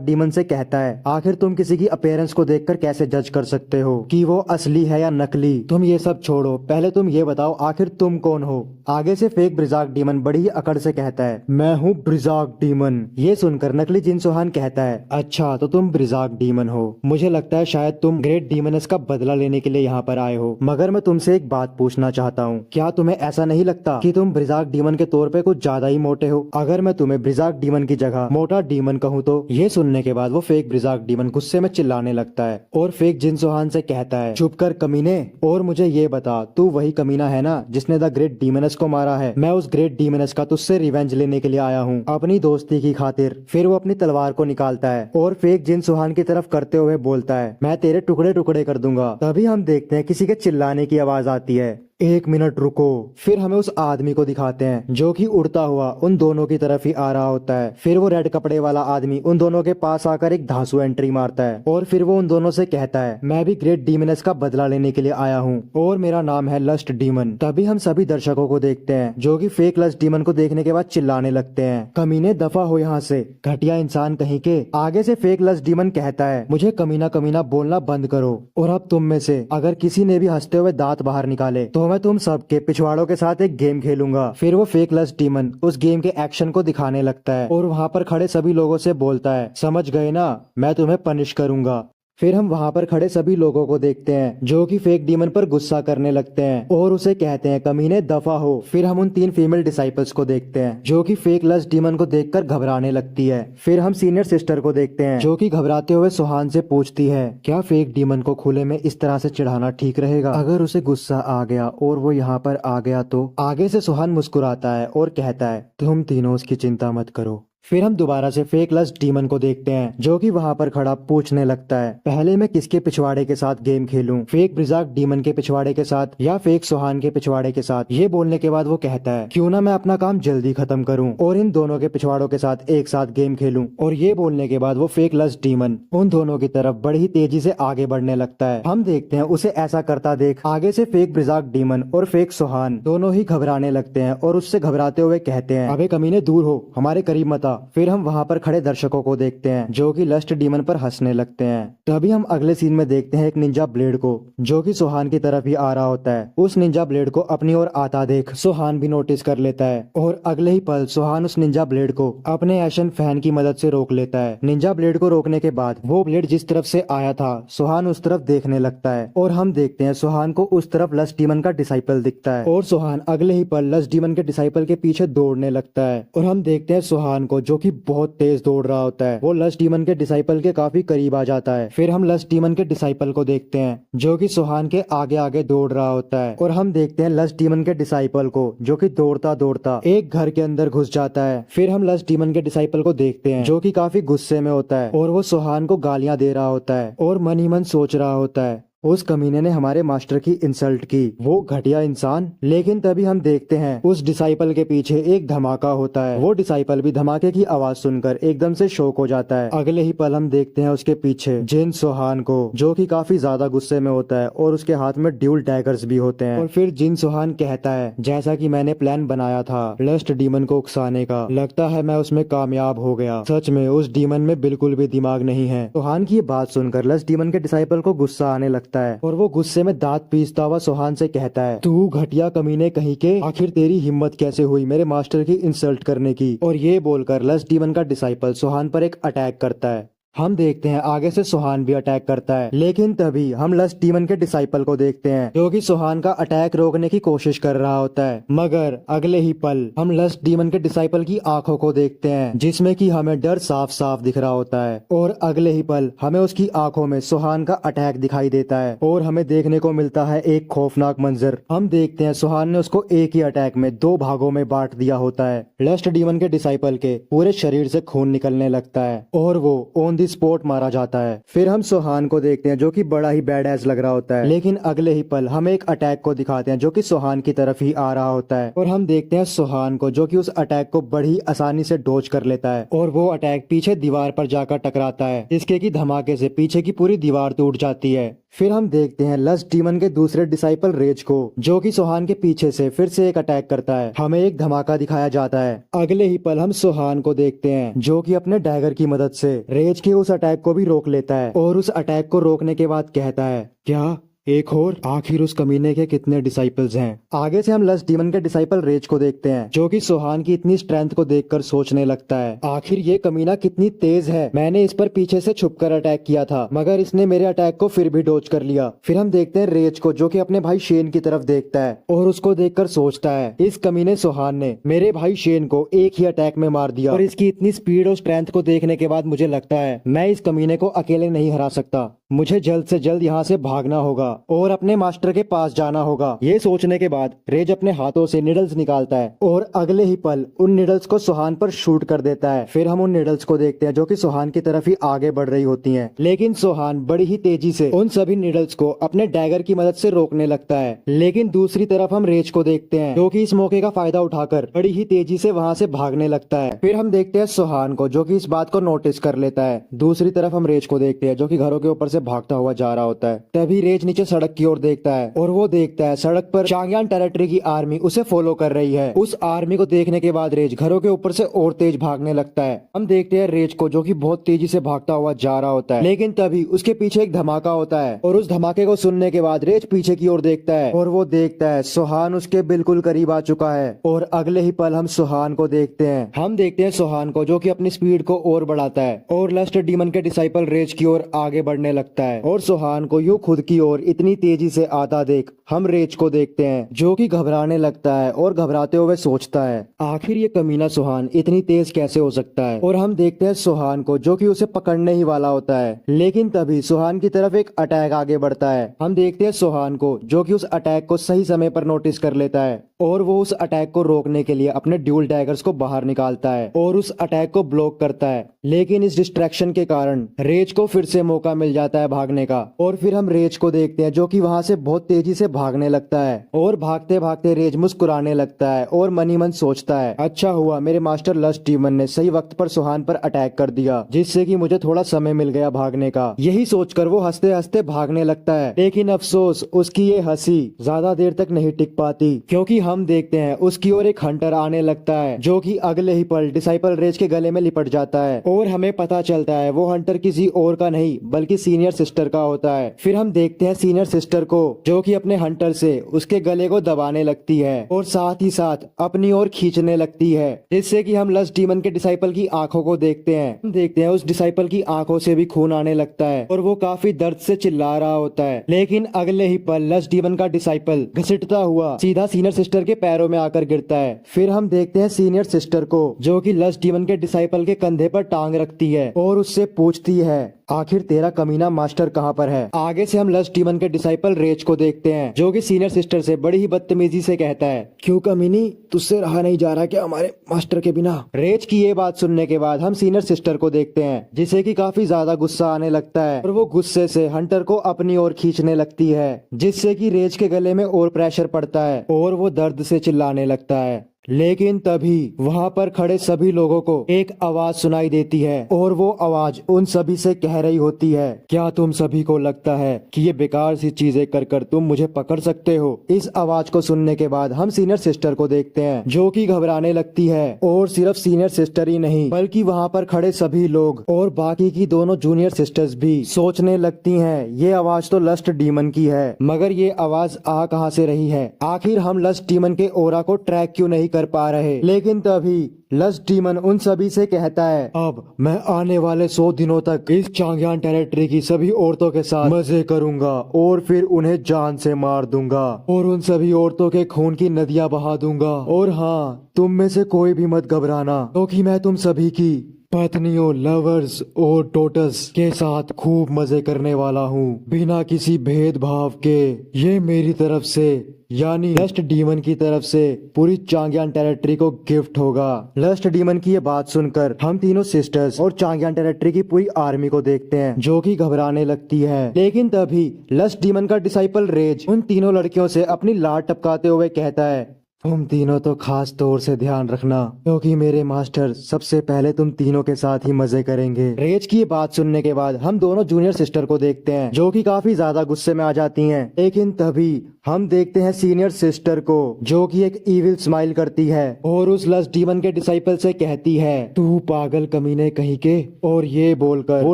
डीमन से कहता है, आखिर तुम किसी की अपीयरेंस को देखकर कैसे जज कर सकते हो कि वो असली है या नकली? तुम ये सब छोड़ो, पहले तुम ये बताओ आखिर तुम कौन हो? आगे से फेक ब्रिजाक डीमन बड़ी ही अकड़ से कहता है, मैं हूँ ब्रिजाक डीमन। ये सुनकर नकली जिन सोहान कहता है, अच्छा तो तुम ब्रिजाक डीमन हो, मुझे लगता है शायद तुम ग्रेट डीमनस का बदला लेने के लिए यहाँ पर आए हो। मगर मैं तुमसे एक बात पूछना चाहता हूँ, क्या तुम्हें ऐसा नहीं लगता कि तुम ब्रिजाक डीमन के तौर पे कुछ ज्यादा ही मोटे हो? अगर मैं तुम्हें ब्रिजाक डीमन की जगह मोटा डीमन कहूँ तो? ये सुनने के बाद वो फेक ब्रिजाक डीमन गुस्से में चिल्लाने लगता है और फेक जिन सोहान से कहता है, चुप कर कमीने, और मुझे ये बता तू वही कमीना है ना जिसने द ग्रेट डीमनस को मारा है? मैं उस ग्रेट डीमनस का तुझसे रिवेंज लेने के लिए आया हूँ, अपनी दोस्ती की खातिर। फिर वो अपनी तलवार को निकालता है और फेक जिन सोहान की तरफ करते हुए बोलता है, मैं तेरे टुकड़े टुकड़े कर दूंगा। तभी हम देखते हैं किसी के चिल्लाने की आवाज आती है, एक मिनट रुको। फिर हमें उस आदमी को दिखाते हैं जो कि उड़ता हुआ उन दोनों की तरफ ही आ रहा होता है। फिर वो रेड कपड़े वाला आदमी उन दोनों के पास आकर एक धांसू एंट्री मारता है और फिर वो उन दोनों से कहता है, मैं भी ग्रेट डीमनस का बदला लेने के लिए आया हूँ और मेरा नाम है लस्ट डीमन। तभी हम सभी दर्शकों को देखते हैं जो कि फेक लस्ट डीमन को देखने के बाद चिल्लाने लगते हैं, कमीने दफा हो यहाँ से, घटिया इंसान कहीं के। आगे से फेक लस्ट डीमन कहता है, मुझे कमीना कमीना बोलना बंद करो, और अब तुम में से अगर किसी ने भी हंसते हुए दांत बाहर निकाले तो मैं तुम सबके पिछवाड़ों के साथ एक गेम खेलूंगा। फिर वो फेक लस्ट डीमन उस गेम के एक्शन को दिखाने लगता है और वहाँ पर खड़े सभी लोगों से बोलता है, समझ गए ना, मैं तुम्हें पनिश करूंगा। फिर हम वहाँ पर खड़े सभी लोगों को देखते हैं जो कि फेक डीमन पर गुस्सा करने लगते हैं और उसे कहते हैं, कमीने दफा हो। फिर हम उन 3 फीमेल डिसाइपल्स को देखते हैं जो कि फेक लस्ट डीमन को देखकर घबराने लगती है। फिर हम सीनियर सिस्टर को देखते हैं जो कि घबराते हुए सोहान से पूछती है, क्या फेक डीमन को खुले में इस तरह से चिढ़ाना ठीक रहेगा? अगर उसे गुस्सा आ गया और वो यहाँ पर आ गया तो? आगे से सोहान मुस्कुराता है और कहता है, तुम तीनों उसकी चिंता मत करो। फिर हम दोबारा से फेक लस्ट डीमन को देखते हैं जो कि वहाँ पर खड़ा पूछने लगता है, पहले मैं किसके पिछवाड़े के साथ गेम खेलूं, फेक ब्रिजाक डीमन के पिछवाड़े के साथ या फेक सोहान के पिछवाड़े के साथ? ये बोलने के बाद वो कहता है, क्यों ना मैं अपना काम जल्दी खत्म करूं और इन दोनों के पिछवाड़ों के साथ एक साथ गेम खेलूं। और ये बोलने के बाद वो फेक लस्ट डीमन उन दोनों की तरफ बड़ी ही तेजी से आगे बढ़ने लगता है। हम देखते हैं उसे ऐसा करता देख आगे से फेक ब्रिजाक डीमन और फेक सोहान दोनों ही घबराने लगते हैं और उससे घबराते हुए कहते हैं, अबे कमीने दूर हो, हमारे करीब मत आ। फिर हम वहाँ पर खड़े दर्शकों को देखते हैं जो कि लस्ट डीमन पर हंसने लगते हैं। तभी हम अगले सीन में देखते हैं एक निंजा ब्लेड को जो कि सोहान की तरफ ही आ रहा होता है। उस निंजा ब्लेड को अपनी ओर आता देख सोहान भी नोटिस कर लेता है और अगले ही पल सोहान उस निंजा ब्लेड को अपने एक्शन फैन की मदद से रोक लेता है। निंजा ब्लेड को रोकने के बाद वो ब्लेड जिस तरफ से आया था सोहान उस तरफ देखने लगता है और हम देखते हैं सोहान को उस तरफ लस्ट डीमन का डिसाइपल दिखता है और सोहान अगले ही पल लस्ट डीमन के डिसाइपल के पीछे दौड़ने लगता है। और हम देखते हैं सोहान को जो कि बहुत तेज दौड़ रहा होता है, वो लस्ट डीमन के डिसाइपल के काफी करीब आ जाता है। फिर हम लस्ट डीमन के डिसाइपल को देखते हैं जो कि सोहान के आगे आगे दौड़ रहा होता है और हम देखते हैं लस्ट डीमन के डिसाइपल को जो कि दौड़ता दौड़ता एक घर के अंदर घुस जाता है। फिर हम लस्ट डीमन के डिसाइपल को देखते हैं जो कि काफी गुस्से में होता है और वो सोहान को गालियां दे रहा होता है और मन ही मन सोच रहा होता है, उस कमीने ने हमारे मास्टर की इंसल्ट की, वो घटिया इंसान। लेकिन तभी हम देखते हैं उस डिसाइपल के पीछे एक धमाका होता है। वो डिसाइपल भी धमाके की आवाज सुनकर एकदम से शॉक हो जाता है। अगले ही पल हम देखते हैं उसके पीछे जिन सोहान को जो कि काफी ज्यादा गुस्से में होता है और उसके हाथ में ड्यूल डैगर्स भी होते हैं। और फिर जिन सोहान कहता है, जैसा कि मैंने प्लान बनाया था लस्ट डीमन को उकसाने का, लगता है मैं उसमें कामयाब हो गया। सच में उस डीमन में बिल्कुल भी दिमाग नहीं है। सोहान की ये बात सुनकर लस्ट डीमन के डिसाइपल को गुस्सा आने लगता है और वो गुस्से में दांत पीसता हुआ सोहान से कहता है, तू घटिया कमीने कहीं के, आखिर तेरी हिम्मत कैसे हुई मेरे मास्टर की इंसल्ट करने की? और ये बोलकर लस्ट डीमन का डिसाइपल सोहान पर एक अटैक करता है। हम देखते हैं आगे से सुहान भी अटैक करता है, लेकिन तभी हम लस्ट डीमन के डिसाइपल को देखते हैं जो कि सुहान का अटैक रोकने की कोशिश कर रहा होता है। मगर अगले ही पल हम लस्ट डीमन के डिसाइपल की आंखों को देखते हैं जिसमें कि हमें डर साफ साफ दिख रहा होता है, और अगले ही पल हमें उसकी आंखों में सुहान का अटैक दिखाई देता है और हमें देखने को मिलता है एक खौफनाक मंजर। हम देखते हैं सुहान ने उसको एक ही अटैक में 2 भागों में बांट दिया होता है। लस्ट डीमन के डिसाइपल के पूरे शरीर से खून निकलने लगता है और वो ऑन दी स्पॉट मारा जाता है। फिर हम सुहान को देखते हैं जो कि बड़ा ही बैड एज लग रहा होता है, लेकिन अगले ही पल हम एक अटैक को दिखाते हैं जो कि सुहान की तरफ ही आ रहा होता है, और हम देखते हैं सुहान को जो कि उस अटैक को बड़ी आसानी से डोज कर लेता है और वो अटैक पीछे दीवार पर जाकर टकराता है जिसके की धमाके से पीछे की पूरी दीवार टूट जाती है। फिर हम देखते हैं लस्ट डीमन के दूसरे डिसाइपल रेज को जो कि सुहान के पीछे से फिर से एक अटैक करता है। हमें एक धमाका दिखाया जाता है। अगले ही पल हम सुहान को देखते हैं जो कि अपने डैगर की मदद से रेज के उस अटैक को भी रोक लेता है और उस अटैक को रोकने के बाद कहता है, क्या एक और? आखिर उस कमीने के कितने डिसाइपल्स हैं? आगे से हम लस्ट डीमन के डिसाइपल रेज को देखते हैं जो कि सुहान की इतनी स्ट्रेंथ को देखकर सोचने लगता है, आखिर ये कमीना कितनी तेज है। मैंने इस पर पीछे से छुपकर अटैक किया था मगर इसने मेरे अटैक को फिर भी डोज कर लिया। फिर हम देखते हैं रेज को जो कि अपने भाई शेन की तरफ देखता है और उसको देखकर सोचता है, इस कमीने सुहान ने मेरे भाई शेन को एक ही अटैक में मार दिया और इसकी इतनी स्पीड और स्ट्रेंथ को देखने के बाद मुझे लगता है मैं इस कमीने को अकेले नहीं हरा सकता। मुझे जल्द से जल्द यहाँ से भागना होगा और अपने मास्टर के पास जाना होगा। ये सोचने के बाद रेज अपने हाथों से निडल्स निकालता है और अगले ही पल उन निडल्स को सुहान पर शूट कर देता है। फिर हम उन निडल्स को देखते हैं जो कि सुहान की तरफ ही आगे बढ़ रही होती हैं, लेकिन सुहान बड़ी ही तेजी से उन सभी निडल्स को अपने डैगर की मदद से रोकने लगता है। लेकिन दूसरी तरफ हम रेज को देखते हैं जो कि इस मौके का फायदा उठाकर बड़ी ही तेजी से वहाँ से भागने लगता है। फिर हम देखते हैं सुहान को जो कि इस बात को नोटिस कर लेता है। दूसरी तरफ हम रेज को देखते हैं जो कि घरों के ऊपर से भागता हुआ जा रहा होता है। तभी रेज नीचे सड़क की ओर देखता है और वो देखता है सड़क पर चांगयान टेरिटरी की आर्मी उसे फॉलो कर रही है। उस आर्मी को देखने के बाद रेज घरों के ऊपर से और तेज भागने लगता है। हम देखते हैं रेज को जो कि बहुत तेजी से भागता हुआ जा रहा होता है, लेकिन तभी उसके पीछे एक धमाका होता है और उस धमाके को सुनने के बाद रेज पीछे की ओर देखता है और वो देखता है सुहान उसके बिल्कुल करीब आ चुका है। और अगले ही पल हम सुहान को देखते हैं। हम देखते हैं सुहान को जो कि अपनी स्पीड को और बढ़ाता है और लस्ट डीमन के डिसाइपल रेज की ओर आगे बढ़ने लगता है। और सुहान को यूं खुद की ओर इतनी तेजी से आता देख हम रेज को देखते हैं जो कि घबराने लगता है और घबराते हुए सोचता है, आखिर ये कमीना सुहान इतनी तेज कैसे हो सकता है। और हम देखते हैं सुहान को जो कि उसे पकड़ने ही वाला होता है, लेकिन तभी सुहान की तरफ एक अटैक आगे बढ़ता है। हम देखते हैं सुहान को जो कि उस अटैक को सही समय पर नोटिस कर लेता है और वो उस अटैक को रोकने के लिए अपने ड्यूल डैगर्स को बाहर निकालता है और उस अटैक को ब्लॉक करता है। लेकिन इस डिस्ट्रैक्शन के कारण रेज को फिर से मौका मिल जाता है भागने का। और फिर हम रेज को देखते हैं जो कि वहां से बहुत तेजी से भागने लगता है और भागते भागते रेज मुस्कुराने लगता है और मन ही मन सोचता है, अच्छा हुआ मेरे मास्टर लस्ट डीमन ने सही वक्त पर सुहान पर अटैक कर दिया जिससे कि मुझे थोड़ा समय मिल गया भागने का। यही सोचकर वो हंसते हंसते भागने लगता है, लेकिन अफसोस उसकी ये हंसी ज्यादा देर तक नहीं टिक पाती क्योंकि हम देखते हैं उसकी ओर एक हंटर आने लगता है जो कि अगले ही पल डिसाइपल रेज के गले में लिपट जाता है और हमें पता चलता है वो हंटर किसी और का नहीं बल्कि सीनियर सिस्टर का होता है। फिर हम देखते हैं सीनियर सिस्टर को जो कि अपने हंटर से उसके गले को दबाने लगती है और साथ ही साथ अपनी ओर खींचने लगती है, जिससे कि हम लस्ट डीमन के डिसाइपल की आंखों को देखते हैं। हम देखते हैं उस डिसाइपल की आंखों से भी खून आने लगता है और वो काफी दर्द से चिल्ला रहा होता है। लेकिन अगले ही पल लस्ट डीमन का डिसाइपल घसीटता हुआ सीधा सीनियर सिस्टर के पैरों में आकर गिरता है। फिर हम देखते हैं सीनियर सिस्टर को जो कि लस्ट डीमन के डिसाइपल के कंधे पर टांग रखती है और उससे पूछती है, आखिर तेरा कमीना मास्टर कहाँ पर है। आगे से हम लस्ट डीमन के डिसाइपल रेज को देखते हैं जो कि सीनियर सिस्टर से बड़ी ही बदतमीजी से कहता है, क्यों कमीनी तुझसे रहा नहीं जा रहा क्या हमारे मास्टर के बिना। रेज की ये बात सुनने के बाद हम सीनियर सिस्टर को देखते हैं जिसे कि काफी ज्यादा गुस्सा आने लगता है और वो गुस्से से हंटर को अपनी ओर खींचने लगती है, जिससे कि रेज के गले में और प्रेशर पड़ता है और वो दर्द से चिल्लाने लगता है। लेकिन तभी वहाँ पर खड़े सभी लोगों को एक आवाज सुनाई देती है और वो आवाज उन सभी से कह रही होती है, क्या तुम सभी को लगता है कि ये बेकार सी चीजें कर कर तुम मुझे पकड़ सकते हो। इस आवाज को सुनने के बाद हम सीनियर सिस्टर को देखते हैं जो कि घबराने लगती है और सिर्फ सीनियर सिस्टर ही नहीं बल्कि वहाँ पर खड़े सभी लोग और बाकी की दोनों जूनियर सिस्टर्स भी सोचने लगती हैं ये आवाज तो लस्ट डीमन की है, मगर ये आवाज आ कहाँ से रही है। आखिर हम लस्ट डीमन के ओरा को ट्रैक क्यों नहीं कर कर पा रहे। लेकिन तभी लस्ट डीमन उन सभी से कहता है, अब मैं आने वाले 100 दिनों तक इस चांगयान टेरिटरी की सभी औरतों के साथ मजे करूंगा और फिर उन्हें जान से मार दूंगा और उन सभी औरतों के खून की नदियां बहा दूंगा। और हाँ, तुम में से कोई भी मत घबराना, क्योंकि मैं तुम सभी की पत्नियों, लवर्स और डॉटर्स के साथ खूब मजे करने वाला हूँ बिना किसी भेदभाव के। ये मेरी तरफ से यानी लस्ट डीमन की तरफ से पूरी चांगयान टेरिटरी को गिफ्ट होगा। लस्ट डीमन की ये बात सुनकर हम तीनों सिस्टर्स और चांगयान टेरिटरी की पूरी आर्मी को देखते हैं जो कि घबराने लगती है। लेकिन तभी लस्ट डीमन का डिसाइपल रेज उन तीनों लड़कियों से अपनी लात टपकाते हुए कहता है, तुम तीनों तो खास तौर से ध्यान रखना, क्योंकि मेरे मास्टर सबसे पहले तुम तीनों के साथ ही मजे करेंगे। रेज की ये बात सुनने के बाद हम दोनों जूनियर सिस्टर को देखते हैं जो कि काफी ज्यादा गुस्से में आ जाती हैं। लेकिन तभी हम देखते हैं सीनियर सिस्टर को जो कि एक इविल स्माइल करती है और उस लस्ट डीमन के डिसाइपल से कहती है, तू पागल कमीने कहीं के। और ये बोलकर वो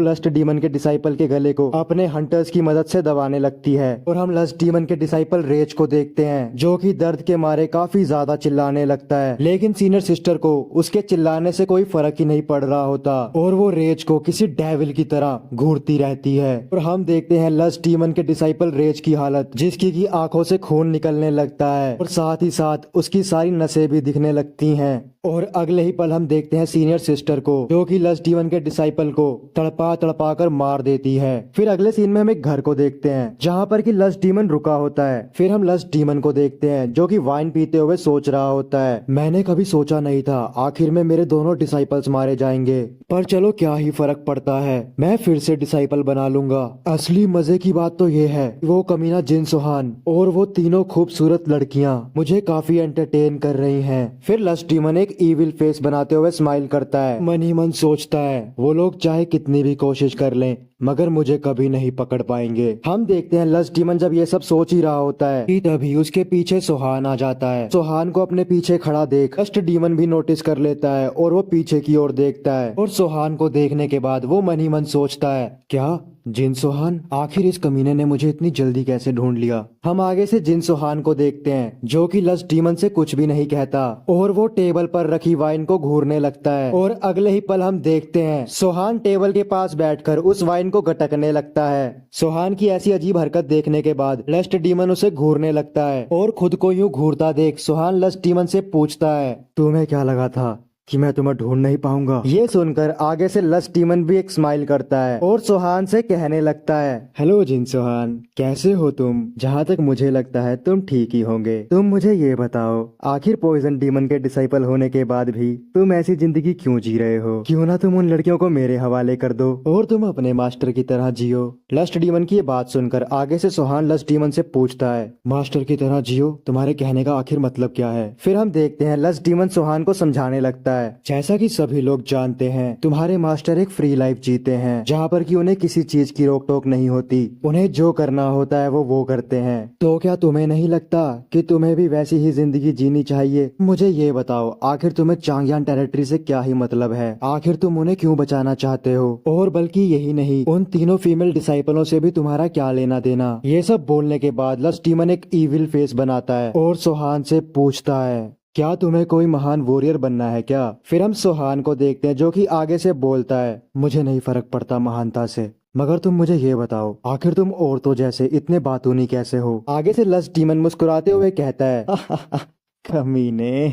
लस्ट डीमन के डिसाइपल के गले को अपने हंटर्स की मदद से दबाने लगती है। और हम लस्ट डीमन के डिसाइपल रेज को देखते हैं जो कि दर्द के मारे काफी ज्यादा चिल्लाने लगता है। लेकिन सीनियर सिस्टर को उसके चिल्लाने से कोई फर्क ही नहीं पड़ रहा होता और वो रेज को किसी डेविल की तरह घूरती रहती है। और हम देखते हैं लस्ट डीमन के डिसाइपल रेज की हालत, जिसकी की आंखों से खून निकलने लगता है और साथ ही साथ उसकी सारी नसें भी दिखने लगती हैं। और अगले ही पल हम देखते हैं सीनियर सिस्टर को जो कि लस्ट डीमन के डिसाइपल को तड़पा तड़पा कर मार देती है। फिर अगले सीन में हम एक घर को देखते हैं जहाँ पर कि लस्ट डीमन रुका होता है। फिर हम लस्ट डीमन को देखते हैं जो कि वाइन पीते हुए सोच रहा होता है, मैंने कभी सोचा नहीं था आखिर में मेरे दोनों डिसाइपल्स मारे जाएंगे, पर चलो क्या ही फर्क पड़ता है, मैं फिर से डिसाइपल बना लूंगा। असली मजे की बात तो ये है वो कमीना जिन सोहान और वो तीनों खूबसूरत लड़कियां मुझे काफी एंटरटेन कर रही हैं। फिर लस्ट डीमन एक इविल फेस बनाते हुए स्माइल करता है, मन ही मन सोचता है वो लोग चाहे कितनी भी कोशिश कर लें मगर मुझे कभी नहीं पकड़ पाएंगे। हम देखते हैं लस्ट डीमन जब ये सब सोच ही रहा होता है कि तभी उसके पीछे सोहान आ जाता है। सोहान को अपने पीछे खड़ा देख लस्ट डीमन भी नोटिस कर लेता है और वो पीछे की ओर देखता है। और सोहान को देखने के बाद वो मन ही मन सोचता है, क्या जिन सोहान, आखिर इस कमीने ने मुझे इतनी जल्दी कैसे ढूंढ लिया। हम आगे से जिन सोहान को देखते हैं जो कि लस्ट डीमन से कुछ भी नहीं कहता और वो टेबल पर रखी वाइन को घूरने लगता है। और अगले ही पल हम देखते हैं सोहान टेबल के पास बैठकर उस वाइन को गटकने लगता है। सोहान की ऐसी अजीब हरकत देखने के बाद लस्ट डीमन उसे घूरने लगता है और खुद को यूं घूरता देख सोहान लस्ट डीमन से पूछता है, तुम्हें क्या लगा था कि मैं तुम्हें ढूंढ नहीं पाऊंगा। ये सुनकर आगे से लस्ट डीमन भी एक स्माइल करता है और सोहान से कहने लगता है, हेलो जिन सोहान, कैसे हो तुम? जहाँ तक मुझे लगता है तुम ठीक ही होंगे। तुम मुझे ये बताओ, आखिर पॉइजन डीमन के डिसाइपल होने के बाद भी तुम ऐसी जिंदगी क्यों जी रहे हो? क्यों ना तुम उन लड़कियों को मेरे हवाले कर दो और तुम अपने मास्टर की तरह जियो। लस्ट डीमन की ये बात सुनकर आगे से सोहान लस्ट डीमन से पूछता है, मास्टर की तरह जियो, तुम्हारे कहने का आखिर मतलब क्या है? फिर हम देखते हैं लस्ट डीमन सोहान को समझाने लगता है, जैसा कि सभी लोग जानते हैं तुम्हारे मास्टर एक फ्री लाइफ जीते हैं जहाँ पर कि उन्हें किसी चीज की रोक टोक नहीं होती, उन्हें जो करना होता है वो करते हैं। तो क्या तुम्हें नहीं लगता कि तुम्हें भी वैसी ही जिंदगी जीनी चाहिए? मुझे ये बताओ, आखिर तुम्हें चांगयान टेरिटरी से क्या ही मतलब है? आखिर तुम उन्हें क्यों बचाना चाहते हो? और बल्कि यही नहीं, उन तीनों फीमेल डिसाइपलों से भी तुम्हारा क्या लेना देना? ये सब बोलने के बाद लस्ट डीमन एक इविल फेस बनाता है और सोहान से पूछता है, क्या तुम्हें कोई महान वॉरियर बनना है क्या? फिर हम सोहान को देखते हैं जो कि आगे से बोलता है, मुझे नहीं फर्क पड़ता महानता से, मगर तुम मुझे ये बताओ आखिर तुम औरतों जैसे इतने बातूनी कैसे हो? आगे से लस्ट डीमन मुस्कुराते हुए कहता है, कमीने।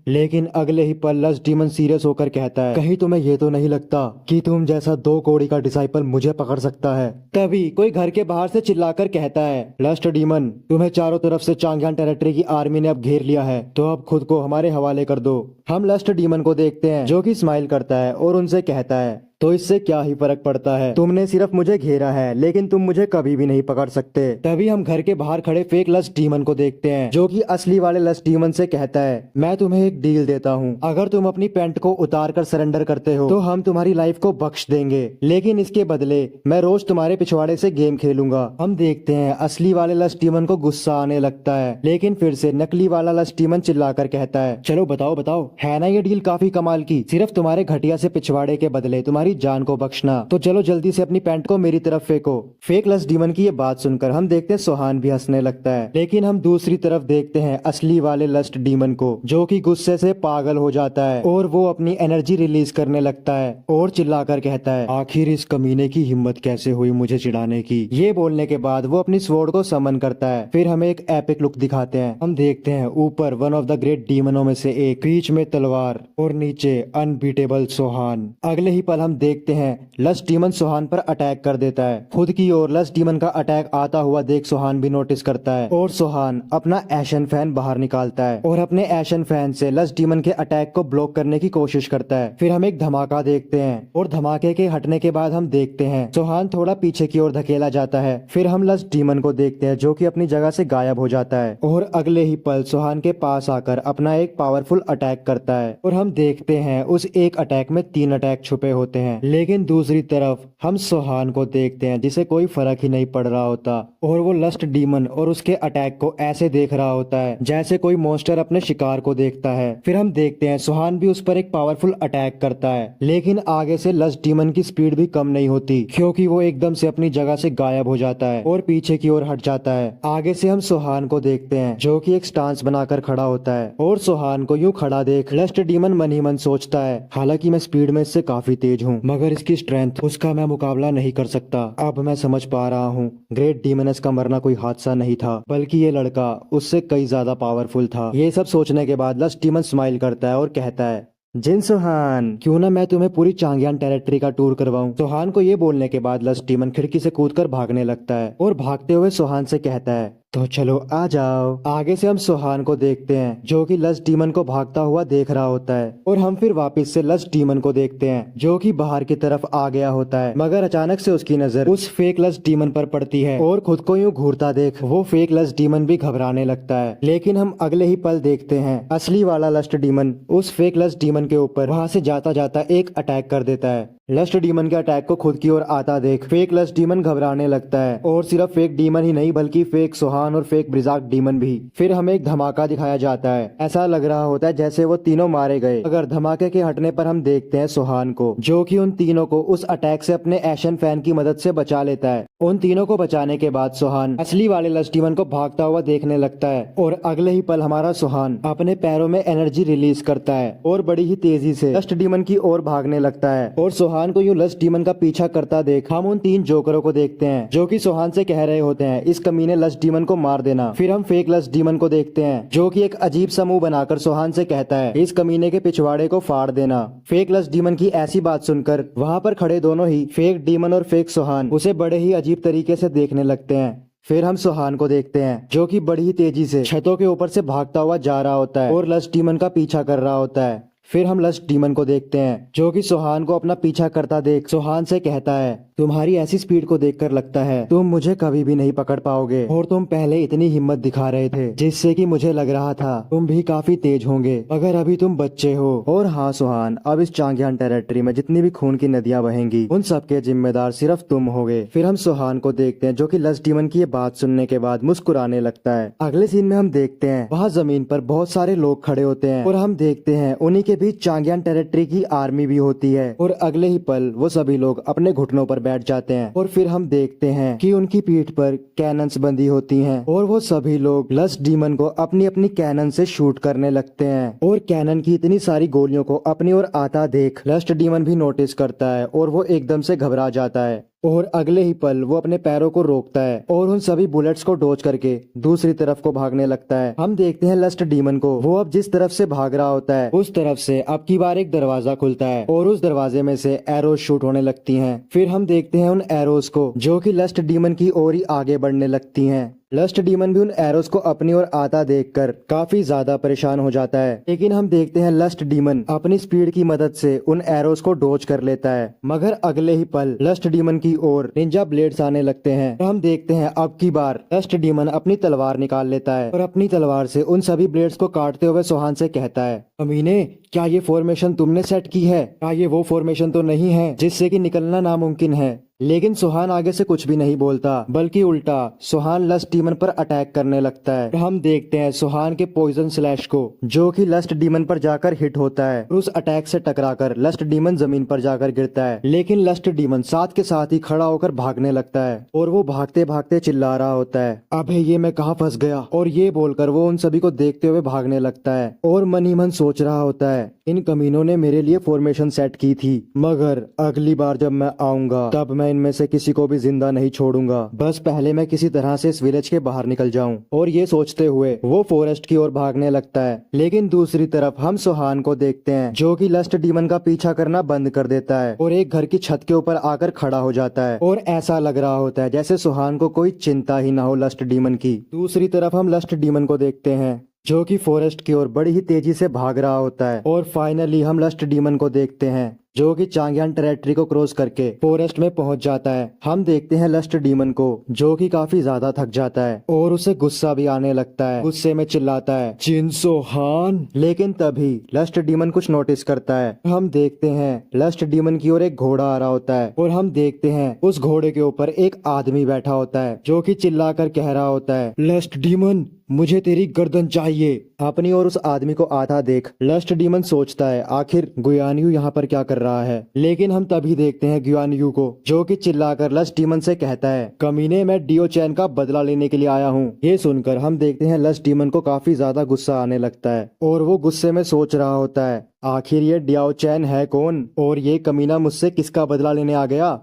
लेकिन अगले ही पल लस्ट डीमन सीरियस होकर कहता है, कहीं तुम्हें ये तो नहीं लगता कि तुम जैसा 2 कौड़ी का डिसाइपल मुझे पकड़ सकता है? तभी कोई घर के बाहर से चिल्लाकर कहता है, लस्ट डीमन, तुम्हें चारों तरफ से चांगयान टेरिटरी की आर्मी ने अब घेर लिया है, तो अब खुद को हमारे हवाले कर दो। हम लस्ट डीमन को देखते हैं जो कि स्माइल करता है और उनसे कहता है, तो इससे क्या ही फर्क पड़ता है, तुमने सिर्फ मुझे घेरा है लेकिन तुम मुझे कभी भी नहीं पकड़ सकते। तभी हम घर के बाहर खड़े फेक लस्ट डीमन को देखते हैं जो कि असली वाले लस्ट डीमन से कहता है, मैं तुम्हें एक डील देता हूँ, अगर तुम अपनी पैंट को उतार कर सरेंडर करते हो तो हम तुम्हारी लाइफ को बख्श देंगे, लेकिन इसके बदले मैं रोज तुम्हारे पिछवाड़े से गेम खेलूंगा। हम देखते हैं असली वाले लस्ट डीमन को गुस्सा आने लगता है, लेकिन फिर से नकली वाला लस्ट डीमन चिल्लाकर कहता है, चलो बताओ बताओ, है ना ये डील काफी कमाल की? सिर्फ तुम्हारे घटिया से पिछवाड़े के बदले तुम्हारी हमारी जान को बख्शना, तो चलो जल्दी से अपनी पैंट को मेरी तरफ फेंको। फेक लस्ट डीमन की ये बात सुनकर हम देखते हैं सोहान भी हंसने लगता है, लेकिन हम दूसरी तरफ देखते हैं असली वाले लस्ट डीमन को, जो कि गुस्से से पागल हो जाता है और वो अपनी एनर्जी रिलीज करने लगता है और चिल्लाकर कहता है, आखिर इस कमीने की हिम्मत कैसे हुई मुझे चिढ़ाने की। ये बोलने के बाद वो अपनी स्वॉर्ड को समन करता है। फिर हमें एक एपिक लुक दिखाते हैं। हम देखते हैं ऊपर वन ऑफ द ग्रेट डीमनों में से एक, बीच में तलवार और नीचे अनबीटेबल सोहान। अगले ही पल हम देखते हैं लस्ट डीमन सोहान पर अटैक कर देता है। खुद की ओर लस्ट डीमन का अटैक आता हुआ देख सोहान भी नोटिस करता है और सोहान अपना एशन फैन बाहर निकालता है और अपने एशन फैन से लस्ट डीमन के अटैक को ब्लॉक करने की कोशिश करता है। फिर हम एक धमाका देखते हैं और धमाके के हटने के बाद हम देखते हैं सोहान थोड़ा पीछे की ओर धकेला जाता है। फिर हम लस्ट डीमन को देखते हैं जो कि अपनी जगह से गायब हो जाता है और अगले ही पल सोहान के पास आकर अपना एक पावरफुल अटैक करता है और हम देखते हैं उस एक अटैक में 3 अटैक छुपे होते हैं। लेकिन दूसरी तरफ हम सोहान को देखते हैं जिसे कोई फर्क ही नहीं पड़ रहा होता और वो लस्ट डीमन और उसके अटैक को ऐसे देख रहा होता है जैसे कोई मॉन्स्टर अपने शिकार को देखता है। फिर हम देखते हैं सोहान भी उस पर एक पावरफुल अटैक करता है, लेकिन आगे से लस्ट डीमन की स्पीड भी कम नहीं होती क्योंकि वो एकदम से अपनी जगह से गायब हो जाता है और पीछे की ओर हट जाता है। आगे से हम सोहान को देखते हैं जो कि एक स्टांस बनाकर खड़ा होता है और सोहान को यूं खड़ा देख लस्ट डीमन मन ही मन सोचता है, हालांकि मैं स्पीड में इससे काफी तेज हूँ मगर इसकी स्ट्रेंथ उसका मैं मुकाबला नहीं कर सकता। अब मैं समझ पा रहा हूँ ग्रेट डीमनस का मरना कोई हादसा नहीं था बल्कि ये लड़का उससे कई ज्यादा पावरफुल था। ये सब सोचने के बाद लस्ट डीमन स्माइल करता है और कहता है, जिन सोहान, क्यों ना मैं तुम्हें पूरी चांगियान टेरिटरी का टूर करवाऊं। सोहान को ये बोलने के बाद लस्ट डीमन खिड़की से कूदकर भागने लगता है और भागते हुए सोहान से कहता है, तो चलो आ जाओ। आगे से हम सोहान को देखते हैं जो कि लस्ट डीमन को भागता हुआ देख रहा होता है और हम फिर वापस से लस्ट डीमन को देखते हैं जो कि बाहर की तरफ आ गया होता है, मगर अचानक से उसकी नजर उस फेक लस्ट डीमन पर पड़ती है और खुद को यूं घूरता देख वो फेक लस्ट डीमन भी घबराने लगता है। लेकिन हम अगले ही पल देखते हैं असली वाला लस्ट डीमन उस फेक लस्ट डीमन के ऊपर वहां से जाता जाता एक अटैक कर देता है। लस्ट डीमन के अटैक को खुद की ओर आता देख फेक लस्ट डीमन घबराने लगता है और सिर्फ फेक डीमन ही नहीं बल्कि फेक सोहान और फेक ब्रिजाक डीमन भी। फिर हमें एक धमाका दिखाया जाता है, ऐसा लग रहा होता है जैसे वो तीनों मारे गए। अगर धमाके के हटने पर हम देखते हैं सोहान को जो कि उन तीनों को उस अटैक से अपने एशन फैन की मदद से बचा लेता है। उन तीनों को बचाने के बाद सोहान असली वाले लस्ट डीमन को भागता हुआ देखने लगता है और अगले ही पल हमारा सोहान अपने पैरों में एनर्जी रिलीज करता है और बड़ी ही तेजी से लस्ट डीमन की ओर भागने लगता है और सोहान को यूं लस्ट डीमन का पीछा करता देख हम उन 3 जोकरों को देखते हैं जो कि सोहान से कह रहे होते हैं, इस कमीने लस्ट डीमन को मार देना। फिर हम फेक लस्ट डीमन को देखते हैं जो कि एक अजीब सा मुंह बनाकर सोहान से कहता है, इस कमीने के पिछवाड़े को फाड़ देना। फेक लस्ट डीमन की ऐसी बात सुनकर वहाँ पर खड़े दोनों ही फेक डीमन और फेक सोहान उसे बड़े ही अजीब तरीके से देखने लगते हैं। फिर हम सोहान को देखते हैं जो कि बड़ी ही तेजी से छतों के ऊपर से भागता हुआ जा रहा होता है और लस्ट डीमन का पीछा कर रहा होता है। फिर हम लस्ट डीमन को देखते हैं जो कि सोहान को अपना पीछा करता देख सोहान से कहता है, तुम्हारी ऐसी स्पीड को देखकर लगता है तुम मुझे कभी भी नहीं पकड़ पाओगे और तुम पहले इतनी हिम्मत दिखा रहे थे जिससे कि मुझे लग रहा था तुम भी काफी तेज होंगे, मगर अभी तुम बच्चे हो। और हाँ सोहान, अब इस चांगियान टेरिटरी में जितनी भी खून की नदियां बहेंगी उन सबके जिम्मेदार सिर्फ तुम होगे। फिर हम सोहान को देखते हैं जो कि लस्ट डीमन की ये बात सुनने के बाद मुस्कुराने लगता है। अगले सीन में हम देखते हैं वहाँ जमीन पर बहुत सारे लोग खड़े होते हैं और हम देखते हैं उन्हीं के बीच चांगियान टेरिटरी की आर्मी भी होती है और अगले ही पल वो सभी लोग अपने घुटनों पर बैठ जाते हैं और फिर हम देखते हैं कि उनकी पीठ पर कैनन्स बंदी होती हैं और वो सभी लोग लस्ट डीमन को अपनी अपनी कैनन से शूट करने लगते हैं और कैनन की इतनी सारी गोलियों को अपनी ओर आता देख लस्ट डीमन भी नोटिस करता है और वो एकदम से घबरा जाता है और अगले ही पल वो अपने पैरों को रोकता है और उन सभी बुलेट्स को डॉज करके दूसरी तरफ को भागने लगता है। हम देखते हैं लस्ट डीमन को वो अब जिस तरफ से भाग रहा होता है उस तरफ से अब की बार एक दरवाजा खुलता है और उस दरवाजे में से एरोज शूट होने लगती हैं। फिर हम देखते हैं उन एरोज को जो कि लस्ट डीमन की ओर ही आगे बढ़ने लगती हैं। लस्ट डीमन भी उन एरोस को अपनी ओर आता देखकर काफी ज्यादा परेशान हो जाता है, लेकिन हम देखते हैं लस्ट डीमन अपनी स्पीड की मदद से उन एरोस को डॉज कर लेता है। मगर अगले ही पल लस्ट डीमन की ओर निंजा ब्लेड्स आने लगते हैं और हम देखते हैं अब की बार लस्ट डीमन अपनी तलवार निकाल लेता है और अपनी तलवार से उन सभी ब्लेड्स को काटते हुए सोहान से कहता है, अमीने क्या ये फॉर्मेशन तुमने सेट की है? क्या ये वो फॉर्मेशन तो नहीं है जिससे कि निकलना नामुमकिन है? लेकिन सुहान आगे से कुछ भी नहीं बोलता, बल्कि उल्टा सुहान लस्ट डीमन पर अटैक करने लगता है। हम देखते हैं सुहान के पॉइजन स्लैश को, जो कि लस्ट डीमन पर जाकर हिट होता है। उस अटैक से टकराकर लस्ट डीमन जमीन पर जाकर गिरता है, लेकिन लस्ट डीमन साथ के साथ ही खड़ा होकर भागने लगता है और वो भागते भागते चिल्ला रहा होता है, अबे ये मैं कहाँ फंस गया। और ये बोलकर वो उन सभी को देखते हुए भागने लगता है और मन ही मन सोच रहा होता है, इन कमीनों ने मेरे लिए फॉर्मेशन सेट की थी, मगर अगली बार जब मैं आऊंगा तब मैं इनमें से किसी को भी जिंदा नहीं छोड़ूंगा। बस पहले मैं किसी तरह से इस विलेज के बाहर निकल जाऊं। और ये सोचते हुए वो फॉरेस्ट की ओर भागने लगता है। लेकिन दूसरी तरफ हम सुहान को देखते हैं, जो कि लस्ट डीमन का पीछा करना बंद कर देता है और एक घर की छत के ऊपर आकर खड़ा हो जाता है। और ऐसा लग रहा होता है जैसे सुहान को कोई चिंता ही ना हो लस्ट डीमन की। दूसरी तरफ हम लस्ट डीमन को देखते हैं, जो कि फॉरेस्ट की ओर बड़ी ही तेजी से भाग रहा होता है। और फाइनली हम लस्ट डीमन को देखते हैं, जो कि चांगयान टेरेटरी को क्रॉस करके फॉरेस्ट में पहुंच जाता है। हम देखते हैं लस्ट डीमन को, जो कि काफी ज्यादा थक जाता है और उसे गुस्सा भी आने लगता है। गुस्से में चिल्लाता है, जिनसोहान। लेकिन तभी लस्ट डीमन कुछ नोटिस करता है। हम देखते हैं लस्ट डीमन की ओर एक घोड़ा आ रहा होता है और हम देखते हैं उस घोड़े के ऊपर एक आदमी बैठा होता है, जो कि चिल्लाकर कह रहा होता है, लस्ट डीमन मुझे तेरी गर्दन चाहिए। अपनी और उस आदमी को आता देख लस्ट डीमन सोचता है, आखिर गुयानयू यहाँ पर क्या कर रहा है। लेकिन हम तभी देखते हैं गुयानयू को, जो कि चिल्लाकर लस्ट डीमन से कहता है, कमीने मैं डियो चैन का बदला लेने के लिए आया हूँ। ये सुनकर हम देखते हैं लस्ट डीमन को काफी ज्यादा गुस्सा आने लगता है और वो गुस्से में सोच रहा होता है, आखिर ये डियो चैन है कौन और ये कमीना मुझसे किसका बदला लेने आ गया।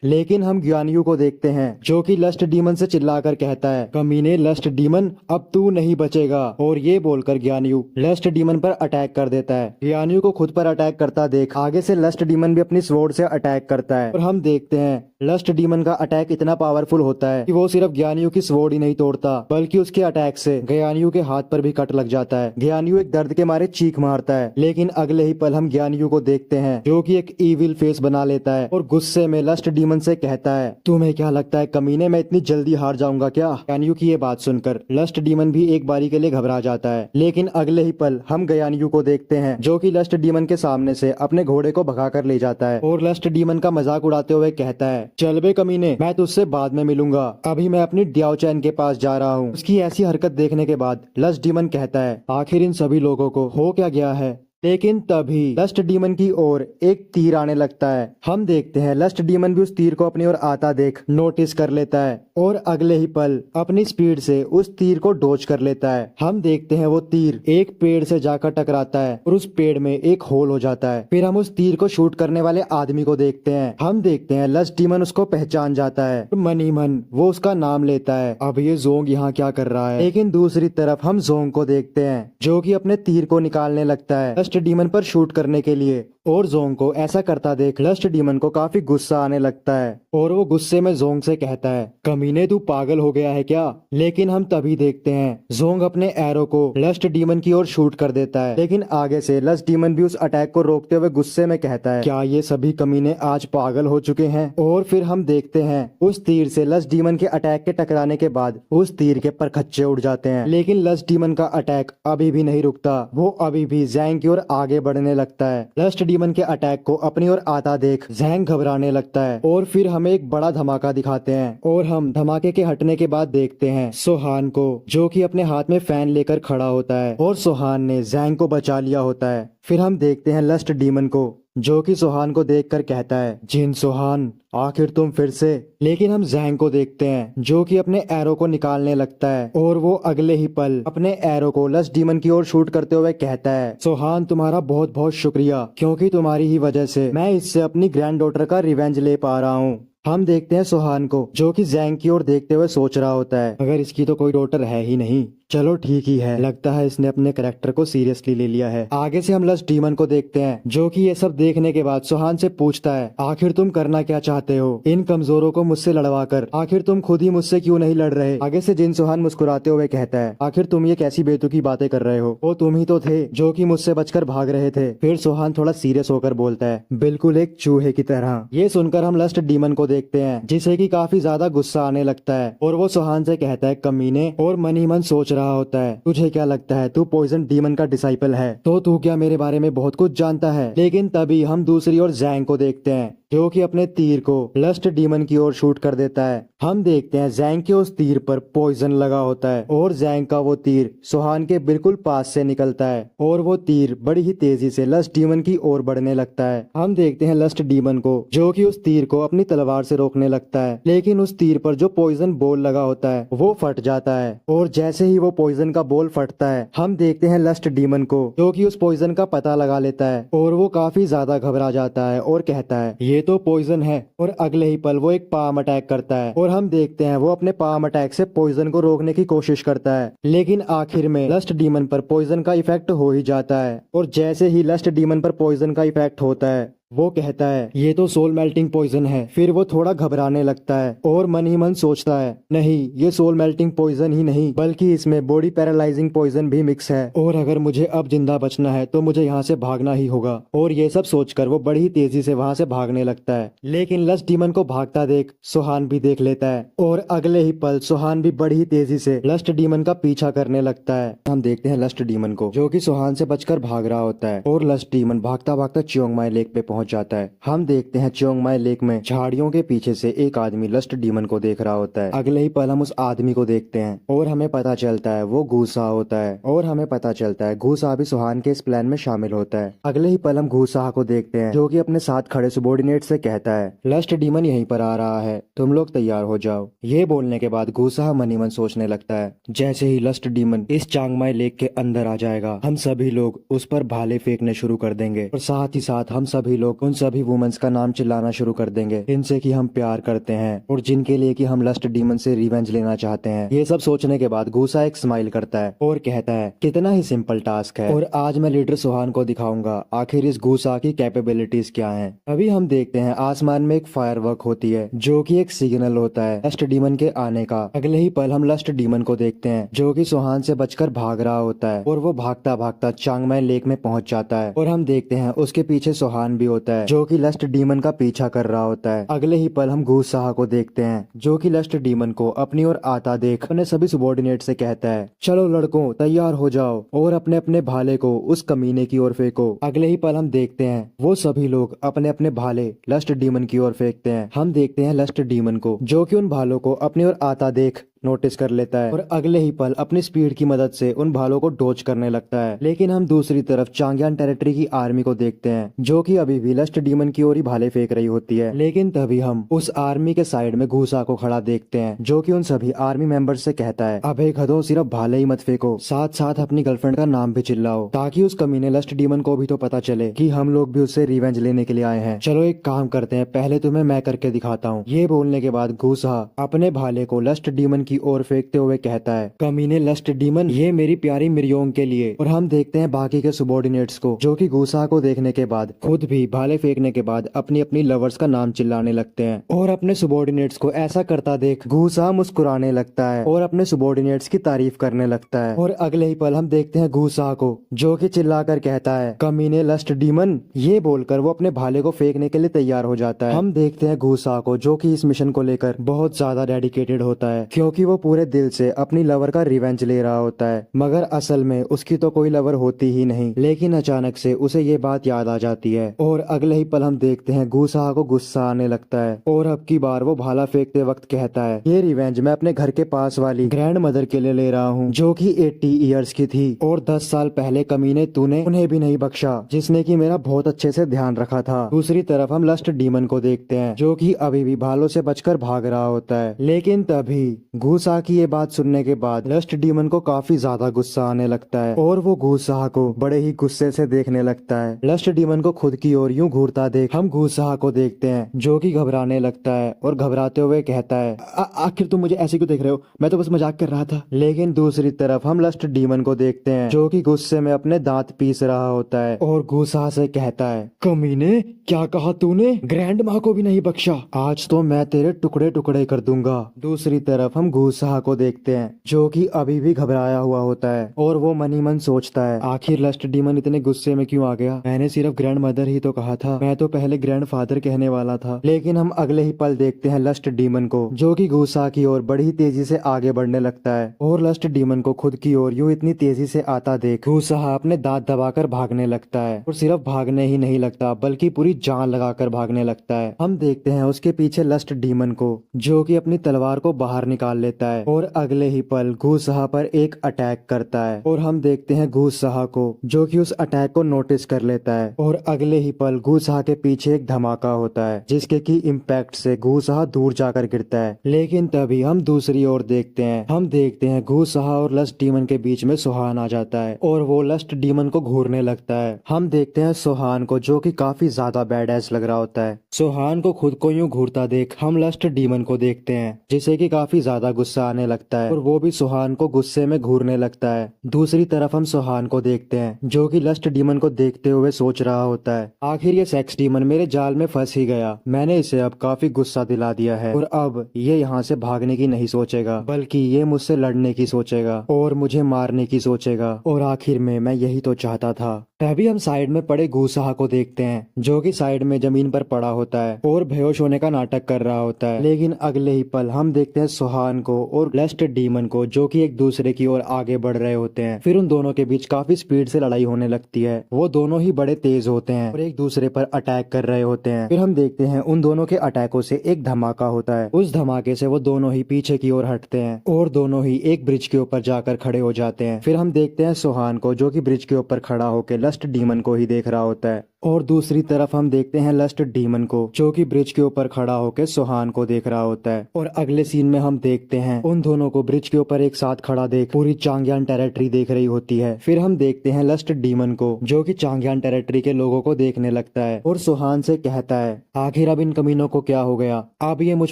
लेकिन हम ग्यानियू को देखते हैं, जो कि लस्ट डीमन से चिल्लाकर कहता है, कमीने लस्ट डीमन अब तू नहीं बचेगा। और ये बोलकर ग्यानियू लस्ट डीमन पर अटैक कर देता है। ग्यानियू को खुद पर अटैक करता देख आगे से लस्ट डीमन भी अपनी स्वॉर्ड से अटैक करता है और हम देखते हैं लस्ट डीमन का अटैक इतना पावरफुल होता है कि वो सिर्फ ग्यानियू की स्वॉर्ड ही नहीं तोड़ता, बल्कि उसके अटैक से ग्यानियू के हाथ पर भी कट लग जाता है। ग्यानियू एक दर्द के मारे चीख मारता है, लेकिन अगले ही पल हम ग्यानियू को देखते हैं, जो कि एक ईविल फेस बना लेता है और गुस्से में लस्ट डीमन से कहता है, तुम्हें क्या लगता है कमीने मैं इतनी जल्दी हार जाऊंगा क्या। ग्यानियू की ये बात सुनकर लस्ट डीमन भी एक बारी के लिए घबरा जाता है, लेकिन अगले ही पल हम ग्यानियू को देखते हैं, जो कि लस्ट डीमन के सामने से अपने घोड़े को भगा कर ले जाता है और लस्ट डीमन का मजाक उड़ाते हुए कहता है, चल बे कमीने मैं तुझसे बाद में मिलूंगा, अभी मैं अपनी डियाओ चैन के पास जा रहा हूँ। उसकी ऐसी हरकत देखने के बाद लस्ट डीमन कहता है, आखिर इन सभी लोगों को हो क्या गया है। लेकिन तभी लस्ट डीमन की ओर एक तीर आने लगता है। हम देखते हैं लस्ट डीमन भी उस तीर को अपनी ओर आता देख नोटिस कर लेता है और अगले ही पल अपनी स्पीड से उस तीर को डोज कर लेता है। हम देखते हैं वो तीर एक पेड़ से जाकर टकराता है और उस पेड़ में एक होल हो जाता है। फिर हम उस तीर को शूट करने वाले आदमी को देखते हैं। हम देखते हैं लस्ट डीमन उसको पहचान जाता है, मन ही मन वो उसका नाम लेता है। अब ये जोंग यहाँ क्या कर रहा है। लेकिन दूसरी तरफ हम जोंग को देखते हैं, जो कि अपने तीर को निकालने लगता है लस्ट डीमन पर शूट करने के लिए। और जोंग को ऐसा करता देख लस्ट डीमन को काफी गुस्सा आने लगता है और वो गुस्से में जोंग से कहता है, कमीने तू पागल हो गया है क्या। लेकिन हम तभी देखते हैं जोंग अपने एरो को लस्ट डीमन की ओर शूट कर देता है, लेकिन आगे से लस्ट डीमन भी उस अटैक को रोकते हुए गुस्से में कहता है, क्या ये सभी कमीने आज पागल हो चुके हैं। और फिर हम देखते हैं उस तीर से लस्ट डीमन के अटैक के टकराने के बाद उस तीर के परखच्चे उड़ जाते हैं। लेकिन लस्ट डीमन का अटैक अभी भी नहीं रुकता, वो अभी भी जैंग की ओर आगे बढ़ने लगता है। लस्ट डीमन के अटैक को अपनी ओर आता देख जैंग घबराने लगता है और फिर हमें एक बड़ा धमाका दिखाते हैं और हम धमाके के हटने के बाद देखते हैं सुहान को, जो कि अपने हाथ में फैन लेकर खड़ा होता है और सुहान ने जैंग को बचा लिया होता है। फिर हम देखते हैं लस्ट डीमन को, जो कि सुहान को देखकर कहता है, जिन सुहान आखिर तुम फिर से। लेकिन हम जैंग को देखते हैं, जो कि अपने एरो को निकालने लगता है और वो अगले ही पल अपने एरो को लस्ट डीमन की ओर शूट करते हुए कहता है, सुहान तुम्हारा बहुत बहुत शुक्रिया, क्योंकि तुम्हारी ही वजह से मैं इससे अपनी ग्रैंड डॉटर का रिवेंज ले पा रहा हूँ। हम देखते हैं सुहान को, जो कि जैंग की ओर देखते हुए सोच रहा होता है, अगर इसकी तो कोई डॉटर है ही नहीं, चलो ठीक ही है, लगता है इसने अपने कैरेक्टर को सीरियसली ले लिया है। आगे से हम लस्ट डीमन को देखते हैं, जो कि ये सब देखने के बाद सुहान से पूछता है, आखिर तुम करना क्या चाहते हो इन कमजोरों को मुझसे लड़वाकर, आखिर तुम खुद ही मुझसे क्यों नहीं लड़ रहे। आगे से जिन सुहान मुस्कुराते हुए कहता है, आखिर तुम ये कैसी बेतुकी बातें कर रहे हो, वो तुम ही तो थे जो कि मुझसे बचकर भाग रहे थे। फिर सुहान थोड़ा सीरियस होकर बोलता है, बिल्कुल एक चूहे की तरह। ये सुनकर हम लस्ट डीमन को देखते हैं, जिसे की काफी ज्यादा गुस्सा आने लगता है और वो सुहान से कहता है, कमीने, और मन ही मन सोच रहा होता है, तुझे क्या लगता है तू पॉइजन डीमन का डिसाइपल है, तो तू क्या मेरे बारे में बहुत कुछ जानता है। लेकिन तभी हम दूसरी ओर जैंग को देखते हैं, जो कि अपने तीर को लस्ट डीमन की ओर शूट कर देता है। हम देखते हैं जैंग के उस तीर पर पॉइजन लगा होता है और जैंग का वो तीर सुहान के बिल्कुल पास से निकलता है और वो तीर बड़ी ही तेजी से लस्ट डीमन की ओर बढ़ने लगता है। हम देखते हैं लस्ट डीमन को जो कि उस तीर को अपनी तलवार से रोकने लगता है, लेकिन उस तीर पर जो पॉइजन बॉल लगा होता है वो फट जाता है और जैसे ही वो पॉइजन का बॉल फटता है हम देखते हैं लस्ट डीमन को जो कि उस पॉइजन का पता लगा लेता है और वो काफी ज्यादा घबरा जाता है और कहता है ये तो पॉइजन है। और अगले ही पल वो एक पाम अटैक करता है और हम देखते हैं वो अपने पाम अटैक से पॉइजन को रोकने की कोशिश करता है, लेकिन आखिर में लस्ट डीमन पर पॉइजन का इफेक्ट हो ही जाता है। और जैसे ही लस्ट डीमन पर पॉइजन का इफेक्ट होता है वो कहता है ये तो सोल मेल्टिंग पॉइजन है। फिर वो थोड़ा घबराने लगता है और मन ही मन सोचता है नहीं, ये सोल मेल्टिंग पॉइजन ही नहीं बल्कि इसमें बॉडी पैरालाइजिंग पॉइजन भी मिक्स है और अगर मुझे अब जिंदा बचना है तो मुझे यहाँ से भागना ही होगा। और ये सब सोचकर वो बड़ी ही तेजी से वहाँ से भागने लगता है, लेकिन लस्ट डीमन को भागता देख सुहान भी देख लेता है और अगले ही पल सुहान भी बड़ी ही तेजी से लस्ट डीमन का पीछा करने लगता है। हम देखते हैं लस्ट डीमन को जो कि सुहान से बचकर भाग रहा होता है और लस्ट डीमन भागता भागता चियोंग माई लेक पे पहुंच जाता है। हम देखते हैं चियोंग माई लेक में झाड़ियों के पीछे से एक आदमी लस्ट डीमन को देख रहा होता है। अगले ही पल हम उस आदमी को देखते हैं और हमें पता चलता है वो घूसा होता है और हमें पता चलता है घूसा भी सुहान के इस प्लान में शामिल होता है। अगले ही पल हम घूसा को देखते हैं जो कि अपने साथ खड़े सुबॉर्डिनेट से कहता है लस्ट डीमन यहीं पर आ रहा है, तुम लोग तैयार हो जाओ। ये बोलने के बाद घूसा मन ही मन सोचने लगता है जैसे ही लस्ट डीमन इस चांग माई लेक के अंदर आ जाएगा हम सभी लोग उस पर भाले फेंकने शुरू कर देंगे और साथ ही साथ हम सभी लोग उन सभी वुमेन्स का नाम चिल्लाना शुरू कर देंगे जिनसे कि हम प्यार करते हैं और जिनके लिए कि हम लस्ट डीमन से रिवेंज लेना चाहते हैं। ये सब सोचने के बाद घूसा एक स्माइल करता है और कहता है कितना ही सिंपल टास्क है और आज मैं लीडर सुहान को दिखाऊंगा आखिर इस घूसा की कैपेबिलिटीज क्या हैं। अभी हम देखते हैं आसमान में एक फायरवर्क होती है जो कि एक सिग्नल होता है लस्ट डीमन के आने का। अगले ही पल हम लस्ट डीमन को देखते हैं जो कि सुहान से बचकर भाग रहा होता है और वो भागता भागता चांग माई लेक में पहुंच जाता है और हम देखते हैं उसके पीछे सुहान भी होता है जो कि लस्ट डीमन का पीछा कर रहा होता है। अगले ही पल हम घूसा को देखते हैं जो कि लस्ट डीमन को अपनी ओर आता देख अपने सभी सुबॉर्डिनेट से कहता है चलो लड़कों तैयार हो जाओ और अपने अपने भाले को उस कमीने की ओर फेंको। अगले ही पल हम देखते हैं वो सभी लोग अपने अपने भाले लस्ट डीमन की ओर फेंकते हैं। हम देखते हैं लस्ट डीमन को जो कि उन भालों को अपनी ओर आता देख नोटिस कर लेता है और अगले ही पल अपनी स्पीड की मदद से उन भालों को डोज करने लगता है। लेकिन हम दूसरी तरफ चांगयान टेरिटरी की आर्मी को देखते हैं जो कि अभी भी लस्ट डीमन की ओर ही भाले फेंक रही होती है। लेकिन तभी हम उस आर्मी के साइड में घूसा को खड़ा देखते हैं जो कि उन सभी आर्मी मेंबर्स से कहता है अबे खदो सिर्फ भाले ही मत फेंको, साथ साथ अपनी गर्लफ्रेंड का नाम भी चिल्लाओ ताकि उस कमीने लस्ट डीमन को भी तो पता चले कि हम लोग भी उससे रिवेंज लेने के लिए आए हैं। चलो एक काम करते हैं, पहले तुम्हें मैं करके दिखाता हूँ। ये बोलने के बाद घूसा अपने भाले को लस्ट डीमन की ओर फेंकते हुए कहता है कमीने लस्ट डीमन ये मेरी प्यारी मिरियोंग के लिए। और हम देखते हैं बाकी के सुबॉर्डिनेट्स को जो कि घूसा को देखने के बाद खुद भी भाले फेंकने के बाद अपनी अपनी लवर्स का नाम चिल्लाने लगते हैं और अपने सुबॉर्डिनेट्स को ऐसा करता देख घूसा मुस्कुराने लगता है और अपने सुबॉर्डिनेट्स की तारीफ करने लगता है। और अगले ही पल हम देखते हैं घूसा को जो कि चिल्लाकर कहता है कमीने लस्ट डीमन। ये बोलकर वो अपने भाले को फेंकने के लिए तैयार हो जाता है। हम देखते हैं घूसा को जो कि इस मिशन को लेकर बहुत ज्यादा डेडिकेटेड होता है क्योंकि वो पूरे दिल से अपनी लवर का रिवेंज ले रहा होता है, मगर असल में उसकी तो कोई लवर होती ही नहीं। लेकिन अचानक से उसे ये बात याद आ जाती है और अगले ही पल हम देखते हैं घूसा को गुस्सा आने लगता है और अब की बार वो भाला फेंकते वक्त कहता है ये रिवेंज मैं अपने घर के पास वाली ग्रैंड मदर के लिए ले रहा हूँ जो कि 80 इयर्स की थी और 10 साल पहले कमीने तूने उन्हें भी नहीं बख्शा जिसने की मेरा बहुत अच्छे से ध्यान रखा था। दूसरी तरफ हम लस्ट डीमन को देखते हैं जो कि अभी भी भालों से बचकर भाग रहा होता है। लेकिन तभी घूसा की ये बात सुनने के बाद लस्ट डीमन को काफी ज्यादा गुस्सा आने लगता है और वो घूसा को बड़े ही गुस्से से देखने लगता है। लस्ट डीमन को खुद की ओर यूं घूरता देख हम घूसा को देखते हैं जो कि घबराने लगता है और घबराते हुए कहता है आखिर तुम मुझे ऐसे क्यों देख रहे हो, मैं तो बस मजाक कर रहा था। लेकिन दूसरी तरफ हम लस्ट डीमन को देखते हैं जो कि गुस्से में अपने दांत पीस रहा होता है और घूसा से कहता है कमीने क्या कहा तूने, ग्रैंड माँ को भी नहीं बख्शा, आज तो मैं तेरे टुकड़े टुकड़े कर दूंगा। दूसरी तरफ हम घूसहा को देखते हैं जो कि अभी भी घबराया हुआ होता है और वो मन ही मन सोचता है आखिर लस्ट डीमन इतने गुस्से में क्यों आ गया। मैंने सिर्फ ग्रैंड मदर ही तो कहा था, मैं तो पहले ग्रैंड फादर कहने वाला था। लेकिन हम अगले ही पल देखते हैं लस्ट डीमन को जो कि घूसहा की ओर बड़ी तेजी से आगे बढ़ने लगता है और लस्ट डीमन को खुद की ओर यूं इतनी तेजी से आता देख घूसहा अपने दांत दबाकर भागने लगता है और सिर्फ भागने ही नहीं लगता बल्कि पूरी जान लगाकर भागने लगता है। हम देखते हैं उसके पीछे लस्ट डीमन को जो कि अपनी तलवार को बाहर निकाल लेता है और अगले ही पल घूसहा पर एक अटैक करता है और हम देखते हैं घूसहा को जो कि उस अटैक को नोटिस कर लेता है और अगले ही पल घूसहा के पीछे एक धमाका होता है जिसके की इम्पैक्ट से घूसहा दूर जाकर गिरता है। लेकिन तभी हम दूसरी ओर देखते हैं घूसहा और लस्ट डीमन के बीच में सुहान आ जाता है और वो लस्ट डीमन को घूरने लगता है। हम देखते हैं सुहान को जो कि काफी ज्यादा बैडएस लग रहा होता है। सुहान को खुद को यूं घूरता देख हम लस्ट डीमन को देखते हैं जिसे कि काफी ज्यादा गुस्सा आने लगता है और वो भी सुहान को गुस्से में घूरने लगता है। दूसरी तरफ हम सुहान को देखते हैं जो कि लस्ट डीमन को देखते हुए सोच रहा होता है आखिर ये सेक्स डीमन मेरे जाल में फंस ही गया, मैंने इसे अब काफी गुस्सा दिला दिया है और अब ये यहाँ से भागने की नहीं सोचेगा बल्कि ये मुझसे लड़ने की सोचेगा और मुझे मारने की सोचेगा और आखिर में मैं यही तो चाहता था। तभी हम साइड में पड़े घूसहा को देखते हैं जो कि साइड में जमीन पर पड़ा होता है और बेहोश होने का नाटक कर रहा होता है। लेकिन अगले ही पल हम देखते हैं सुहान को और लस्ट डीमन को जो कि एक दूसरे की ओर आगे बढ़ रहे होते हैं। फिर उन दोनों के बीच काफी स्पीड से लड़ाई होने लगती है, वो दोनों ही बड़े तेज होते हैं और एक दूसरे पर अटैक कर रहे होते हैं। फिर हम देखते हैं उन दोनों के अटैकों से एक धमाका होता है, उस धमाके से वो दोनों ही पीछे की ओर हटते हैं और दोनों ही एक ब्रिज के ऊपर जाकर खड़े हो जाते हैं। फिर हम देखते हैं सुहान को जो कि ब्रिज के ऊपर खड़ा होकर लस्ट डीमन को ही देख रहा होता है और दूसरी तरफ हम देखते हैं लस्ट डीमन को जो कि ब्रिज के ऊपर खड़ा होकर सुहान को देख रहा होता है। और अगले सीन में हम देखते हैं उन दोनों को ब्रिज के ऊपर एक साथ खड़ा देख पूरी चांगयान टेरिटरी देख रही होती है। फिर हम देखते हैं लस्ट डीमन को जो कि चांगयान टेरिटरी के लोगों को देखने लगता है और सुहान से कहता है आखिर अब इन कमीनों को क्या हो गया, अब ये मुझ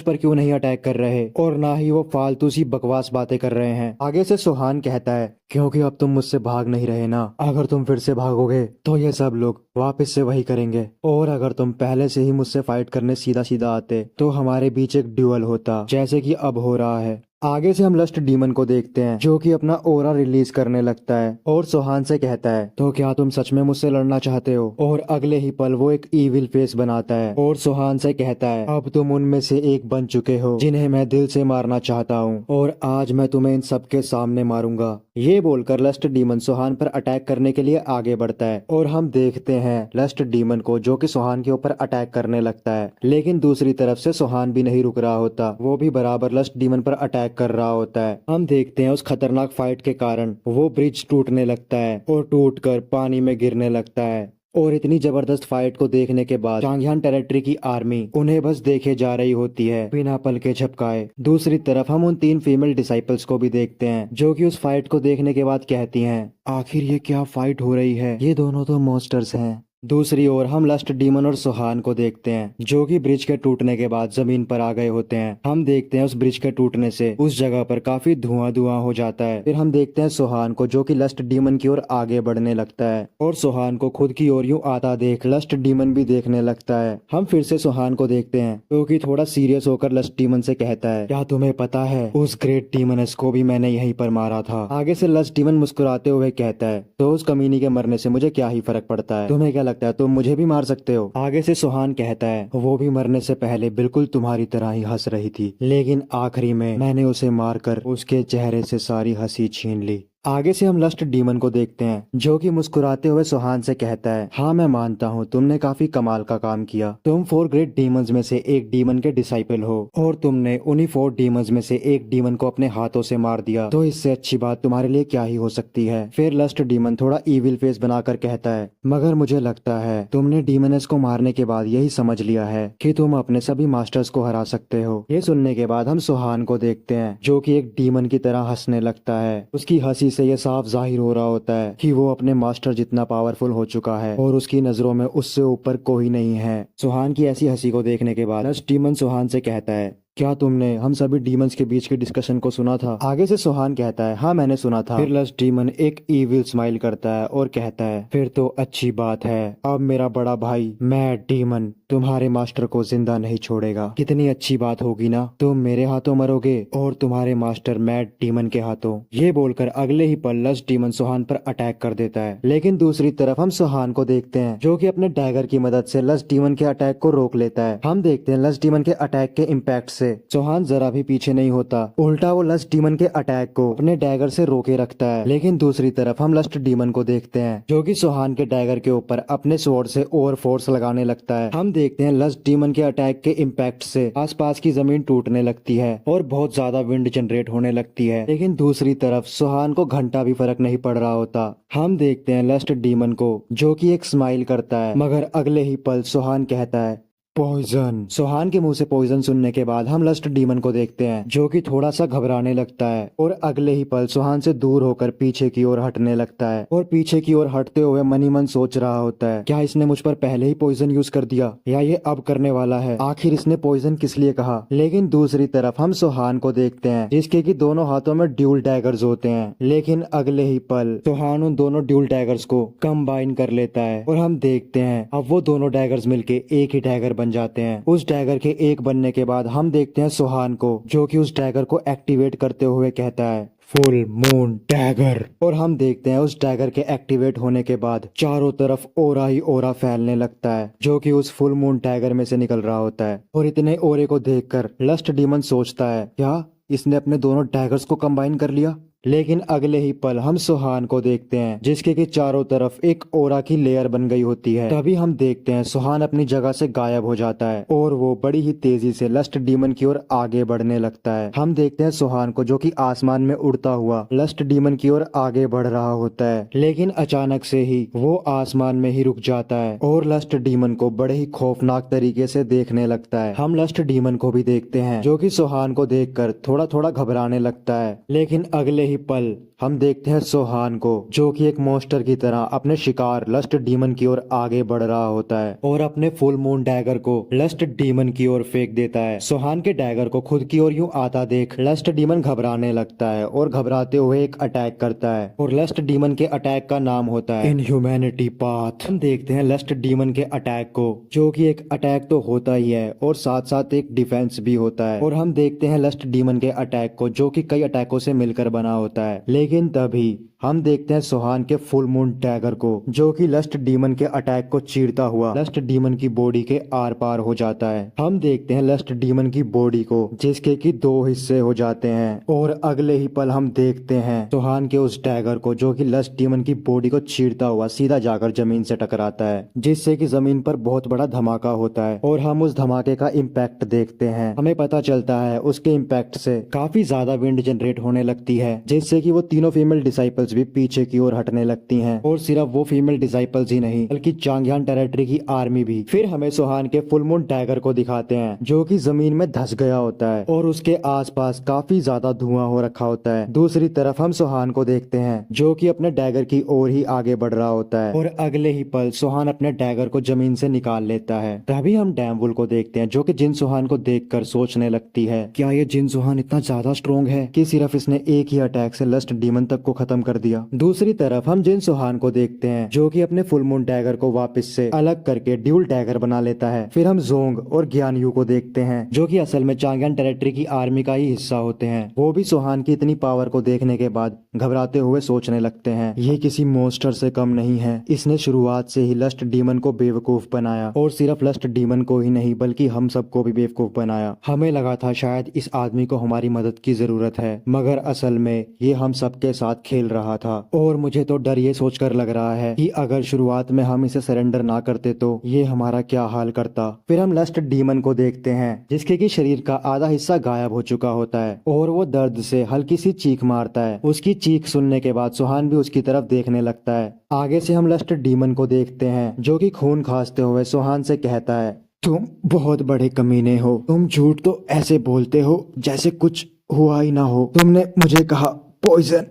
पर क्यों नहीं अटैक कर रहे और ना ही वो फालतू सी बकवास बातें कर रहे हैं। आगे से सुहान कहता है क्योंकि अब तुम मुझसे भाग नहीं रहे ना, अगर तुम फिर से भागोगे तो ये सब लोग वापस से वही करेंगे और अगर तुम पहले से ही मुझसे फाइट करने सीधा सीधा आते तो हमारे बीच एक ड्यूअल होता जैसे कि अब हो रहा है। आगे से हम लस्ट डीमन को देखते हैं जो कि अपना ओरा रिलीज करने लगता है और सुहान से कहता है तो क्या तुम सच में मुझसे लड़ना चाहते हो। और अगले ही पल वो एक ईविल फेस बनाता है और सुहान से कहता है अब तुम उनमें से एक बन चुके हो जिन्हें मैं दिल से मारना चाहता हूँ और आज मैं तुम्हें इन सबके सामने मारूंगा। ये बोलकर लस्ट डीमन सुहान पर अटैक करने के लिए आगे बढ़ता है और हम देखते हैं लस्ट डीमन को जो कि सुहान के ऊपर अटैक करने लगता है। लेकिन दूसरी तरफ से सुहान भी नहीं रुक रहा होता, वो भी बराबर लस्ट डीमन पर अटैक कर रहा होता है। हम देखते हैं उस खतरनाक फाइट के कारण वो ब्रिज टूटने लगता है और टूटकर पानी में गिरने लगता है। और इतनी जबरदस्त फाइट को देखने के बाद चांगयान टेरिटरी की आर्मी उन्हें बस देखे जा रही होती है बिना पल के झपकाए। दूसरी तरफ हम उन 3 फीमेल डिसाइपल्स को भी देखते हैं जो कि उस फाइट को देखने के बाद कहती हैं आखिर ये क्या फाइट हो रही है, ये दोनों तो मॉन्स्टर्स हैं। दूसरी ओर हम लस्ट डीमन और सुहान को देखते हैं जो कि ब्रिज के टूटने के बाद जमीन पर आ गए होते हैं। हम देखते हैं उस ब्रिज के टूटने से उस जगह पर काफी धुआं धुआं हो जाता है। फिर हम देखते हैं सुहान को जो कि लस्ट डीमन की ओर आगे बढ़ने लगता है और सुहान को खुद की ओर यूं आता देख लस्ट डीमन भी देखने लगता है। हम फिर से सुहान को देखते हैं जो कि थोड़ा सीरियस होकर लस्ट डीमन से कहता है क्या तुम्हें पता है उस ग्रेट डीमनस को भी मैंने यहीं पर मारा था। आगे से लस्ट डीमन मुस्कुराते हुए कहता है तो उस कमीनी के मरने से मुझे क्या ही फर्क पड़ता है, तुम्हें क्या लगता है तुम मुझे भी मार सकते हो। आगे से सुहान कहता है वो भी मरने से पहले बिल्कुल तुम्हारी तरह ही हंस रही थी लेकिन आखिरी में मैंने उसे मारकर उसके चेहरे से सारी हंसी छीन ली। आगे से हम लस्ट डीमन को देखते हैं जो कि मुस्कुराते हुए सुहान से कहता है हाँ मैं मानता हूँ तुमने काफी कमाल का काम किया, तुम 4 ग्रेट डीमंस में से एक डीमन के डिसाइपल हो और तुमने उन्हीं 4 डीमंस में से एक डीमन को अपने हाथों से मार दिया, तो इससे अच्छी बात तुम्हारे लिए क्या ही हो सकती है। फिर लस्ट डीमन थोड़ा ईविल फेस बनाकर कहता है मगर मुझे लगता है तुमने डीमनस को मारने के बाद यही समझ लिया है कि तुम अपने सभी मास्टर्स को हरा सकते हो। ये सुनने के बाद हम सुहान को देखते हैं जो कि एक डीमन की तरह हंसने लगता है। उसकी हंसी से ये साफ जाहिर हो रहा होता है कि वो अपने मास्टर जितना पावरफुल हो चुका है और उसकी नजरों में उससे ऊपर कोई नहीं है। सुहान की ऐसी हंसी को देखने के बाद लस्ट डीमन सुहान से कहता है क्या तुमने हम सभी डीमंस के बीच के डिस्कशन को सुना था? आगे से सोहान कहता है, हाँ मैंने सुना था। फिर लस्ट डीमन एक इविल स्माइल करता है और कहता है, फिर तो अच्छी बात है, अब मेरा बड़ा भाई मैड डीमन तुम्हारे मास्टर को जिंदा नहीं छोड़ेगा। कितनी अच्छी बात होगी ना, तुम मेरे हाथों मरोगे और तुम्हारे मास्टर मैड डीमन के हाथों। ये बोलकर अगले ही पल लस्ट डीमन सोहान पर अटैक कर देता है। लेकिन दूसरी तरफ हम सोहान को देखते हैं जो कि अपने डैगर की मदद से लस्ट डीमन के अटैक को रोक लेता है। हम देखते हैं लस्ट डीमन के अटैक के इम्पैक्ट से सोहान जरा भी पीछे नहीं होता, उल्टा वो लस्ट डीमन के अटैक को अपने डैगर से रोके रखता है। लेकिन दूसरी तरफ हम लस्ट डीमन को देखते हैं जो कि सोहान के डैगर के ऊपर अपने स्वॉर्ड से ओवर फोर्स लगाने लगता है। हम देखते हैं लस्ट डीमन के अटैक के इम्पैक्ट से आसपास की जमीन टूटने लगती है और बहुत ज्यादा विंड जनरेट होने लगती है। लेकिन दूसरी तरफ सोहान को घंटा भी फर्क नहीं पड़ रहा होता। हम देखते हैं लस्ट डीमन को जो कि एक स्माइल करता है, मगर अगले ही पल सोहान कहता है पॉइजन। सोहान के मुंह से पॉइजन सुनने के बाद हम लस्ट डीमन को देखते हैं जो कि थोड़ा सा घबराने लगता है और अगले ही पल सोहान से दूर होकर पीछे की ओर हटने लगता है। और पीछे की ओर हटते हुए मन ही मन सोच रहा होता है, क्या इसने मुझ पर पहले ही पॉइजन यूज कर दिया या ये अब करने वाला है? आखिर इसने पॉइजन किस लिए कहा? लेकिन दूसरी तरफ हम सोहान को देखते हैं जिसके की दोनों हाथों में ड्यूल डैगर्स होते हैं। लेकिन अगले ही पल सोहान उन दोनों ड्यूल डैगर्स को कंबाइन कर लेता है और हम देखते हैं अब वो दोनों डैगर्स मिलके एक ही डैगर बन जाते हैं। उस डैगर के एक बनने के बाद हम देखते हैं सोहान को जो कि उस डैगर को एक्टिवेट करते हुए कहता है फुल मून डैगर। और हम देखते हैं उस डैगर के एक्टिवेट होने के बाद चारों तरफ ओरा ही ओरा फैलने लगता है जो कि उस फुल मून डैगर में से निकल रहा होता है। और इतने ओरे को देखकर लस्ट डीमन सोचता है, क्या इसने अपने दोनों डैगर्स को कंबाइन कर लिया? लेकिन अगले ही पल हम सोहान को देखते हैं जिसके की चारों तरफ एक ओरा की लेयर बन गई होती है। तभी हम देखते हैं सोहान अपनी जगह से गायब हो जाता है और वो बड़ी ही तेजी से लस्ट डीमन की ओर आगे बढ़ने लगता है। हम देखते हैं सोहान को जो कि आसमान में उड़ता हुआ लस्ट डीमन की ओर आगे बढ़ रहा होता है। लेकिन अचानक से ही वो आसमान में ही रुक जाता है और लस्ट डीमन को बड़े ही खौफनाक तरीके से देखने लगता है। हम लस्ट डीमन को भी देखते हैं जो कि सोहान को देखकर थोड़ा थोड़ा घबराने लगता है। लेकिन अगले पल हम देखते हैं सोहान को जो कि एक मॉन्स्टर की तरह अपने शिकार लस्ट डीमन की ओर आगे बढ़ रहा होता है और अपने फुल मून डैगर को लस्ट डीमन की ओर फेंक देता है। सोहान के डैगर को खुद की ओर यूं आता देख लस्ट डीमन घबराने लगता है और घबराते हुए एक अटैक करता है और लस्ट डीमन के अटैक का नाम होता है इनह्यूमैनिटी पाथ। हम देखते हैं लस्ट डीमन के अटैक को जो कि एक अटैक तो होता ही है और साथ साथ एक डिफेंस भी होता है। और हम देखते हैं लस्ट डीमन के अटैक को जो कि कई अटैकों से मिलकर बना होता है। लेकिन तभी हम देखते हैं सोहान के फुल मून डैगर को जो कि लस्ट डीमन के अटैक को चीरता हुआ लस्ट डीमन की बॉडी के आर पार हो जाता है। हम देखते हैं लस्ट डीमन की बॉडी को जिसके की दो हिस्से हो जाते हैं और अगले ही पल हम देखते हैं सोहान के उस डैगर को जो कि लस्ट डीमन की बॉडी को चीरता हुआ सीधा जाकर जमीन से टकराता है जिससे कि जमीन पर बहुत बड़ा धमाका होता है और हम उस धमाके का इम्पैक्ट देखते हैं। हमें पता चलता है उसके इम्पैक्ट से काफी ज्यादा विंड जनरेट होने लगती है जिससे कि वो तीनों फीमेल डिसाइपल्स भी पीछे की ओर हटने लगती हैं। और सिर्फ वो फीमेल डिसाइपल्स ही नहीं बल्कि चांगयान टेरिटरी की आर्मी भी। फिर हमें सोहान के फुल मून डैगर को दिखाते हैं जो कि जमीन में धंस गया होता है और उसके आसपास काफी ज्यादा धुआं हो रखा होता है। दूसरी तरफ हम सोहान को देखते हैं जो कि अपने डैगर की ओर ही आगे बढ़ रहा होता है और अगले ही पल सोहान अपने डैगर को जमीन से निकाल लेता है। तभी हम डैमवुल को देखते हैं जो कि जिन सोहान को देखकर सोचने लगती है, क्या ये जिन सोहान इतना ज्यादा स्ट्रोंग है कि सिर्फ इसने एक ही अटैक से लस्ट डीमन तक को खत्म कर दिया। दूसरी तरफ हम जिन सोहान को देखते हैं जो कि अपने फुल मून डैगर को वापस से अलग करके ड्यूल डैगर बना लेता है। फिर हम जोंग और ज्ञानयू को देखते हैं जो कि असल में चांगयान टेरिटरी की आर्मी का ही हिस्सा होते हैं। वो भी सोहान की इतनी पावर को देखने के बाद घबराते हुए सोचने लगते हैं, ये किसी मॉन्स्टर से कम नहीं है। इसने शुरुआत से ही लस्ट डीमन को बेवकूफ बनाया और सिर्फ लस्ट डीमन को ही नहीं बल्कि हम सबको भी बेवकूफ बनाया। हमें लगा था शायद इस आदमी को हमारी मदद की जरूरत है, मगर असल में ये हम सबके साथ खेल रहा था। और मुझे तो डर ये सोचकर लग रहा है कि अगर शुरुआत में हम इसे सरेंडर ना करते तो ये हमारा क्या हाल करता। फिर हम लस्ट डीमन को देखते हैं जिसके की शरीर का आधा हिस्सा गायब हो चुका होता है और वो दर्द से हल्की सी चीख मारता है। उसकी चीख सुनने के बाद सोहान भी उसकी तरफ देखने लगता है। आगे से हम लस्ट डीमन को देखते हैं जो कि खून खांसते हुए सोहान से कहता है, तुम बहुत बड़े कमीने हो। तुम झूठ तो ऐसे बोलते हो जैसे कुछ हुआ ही ना हो। तुमने मुझे कहा पॉइजन,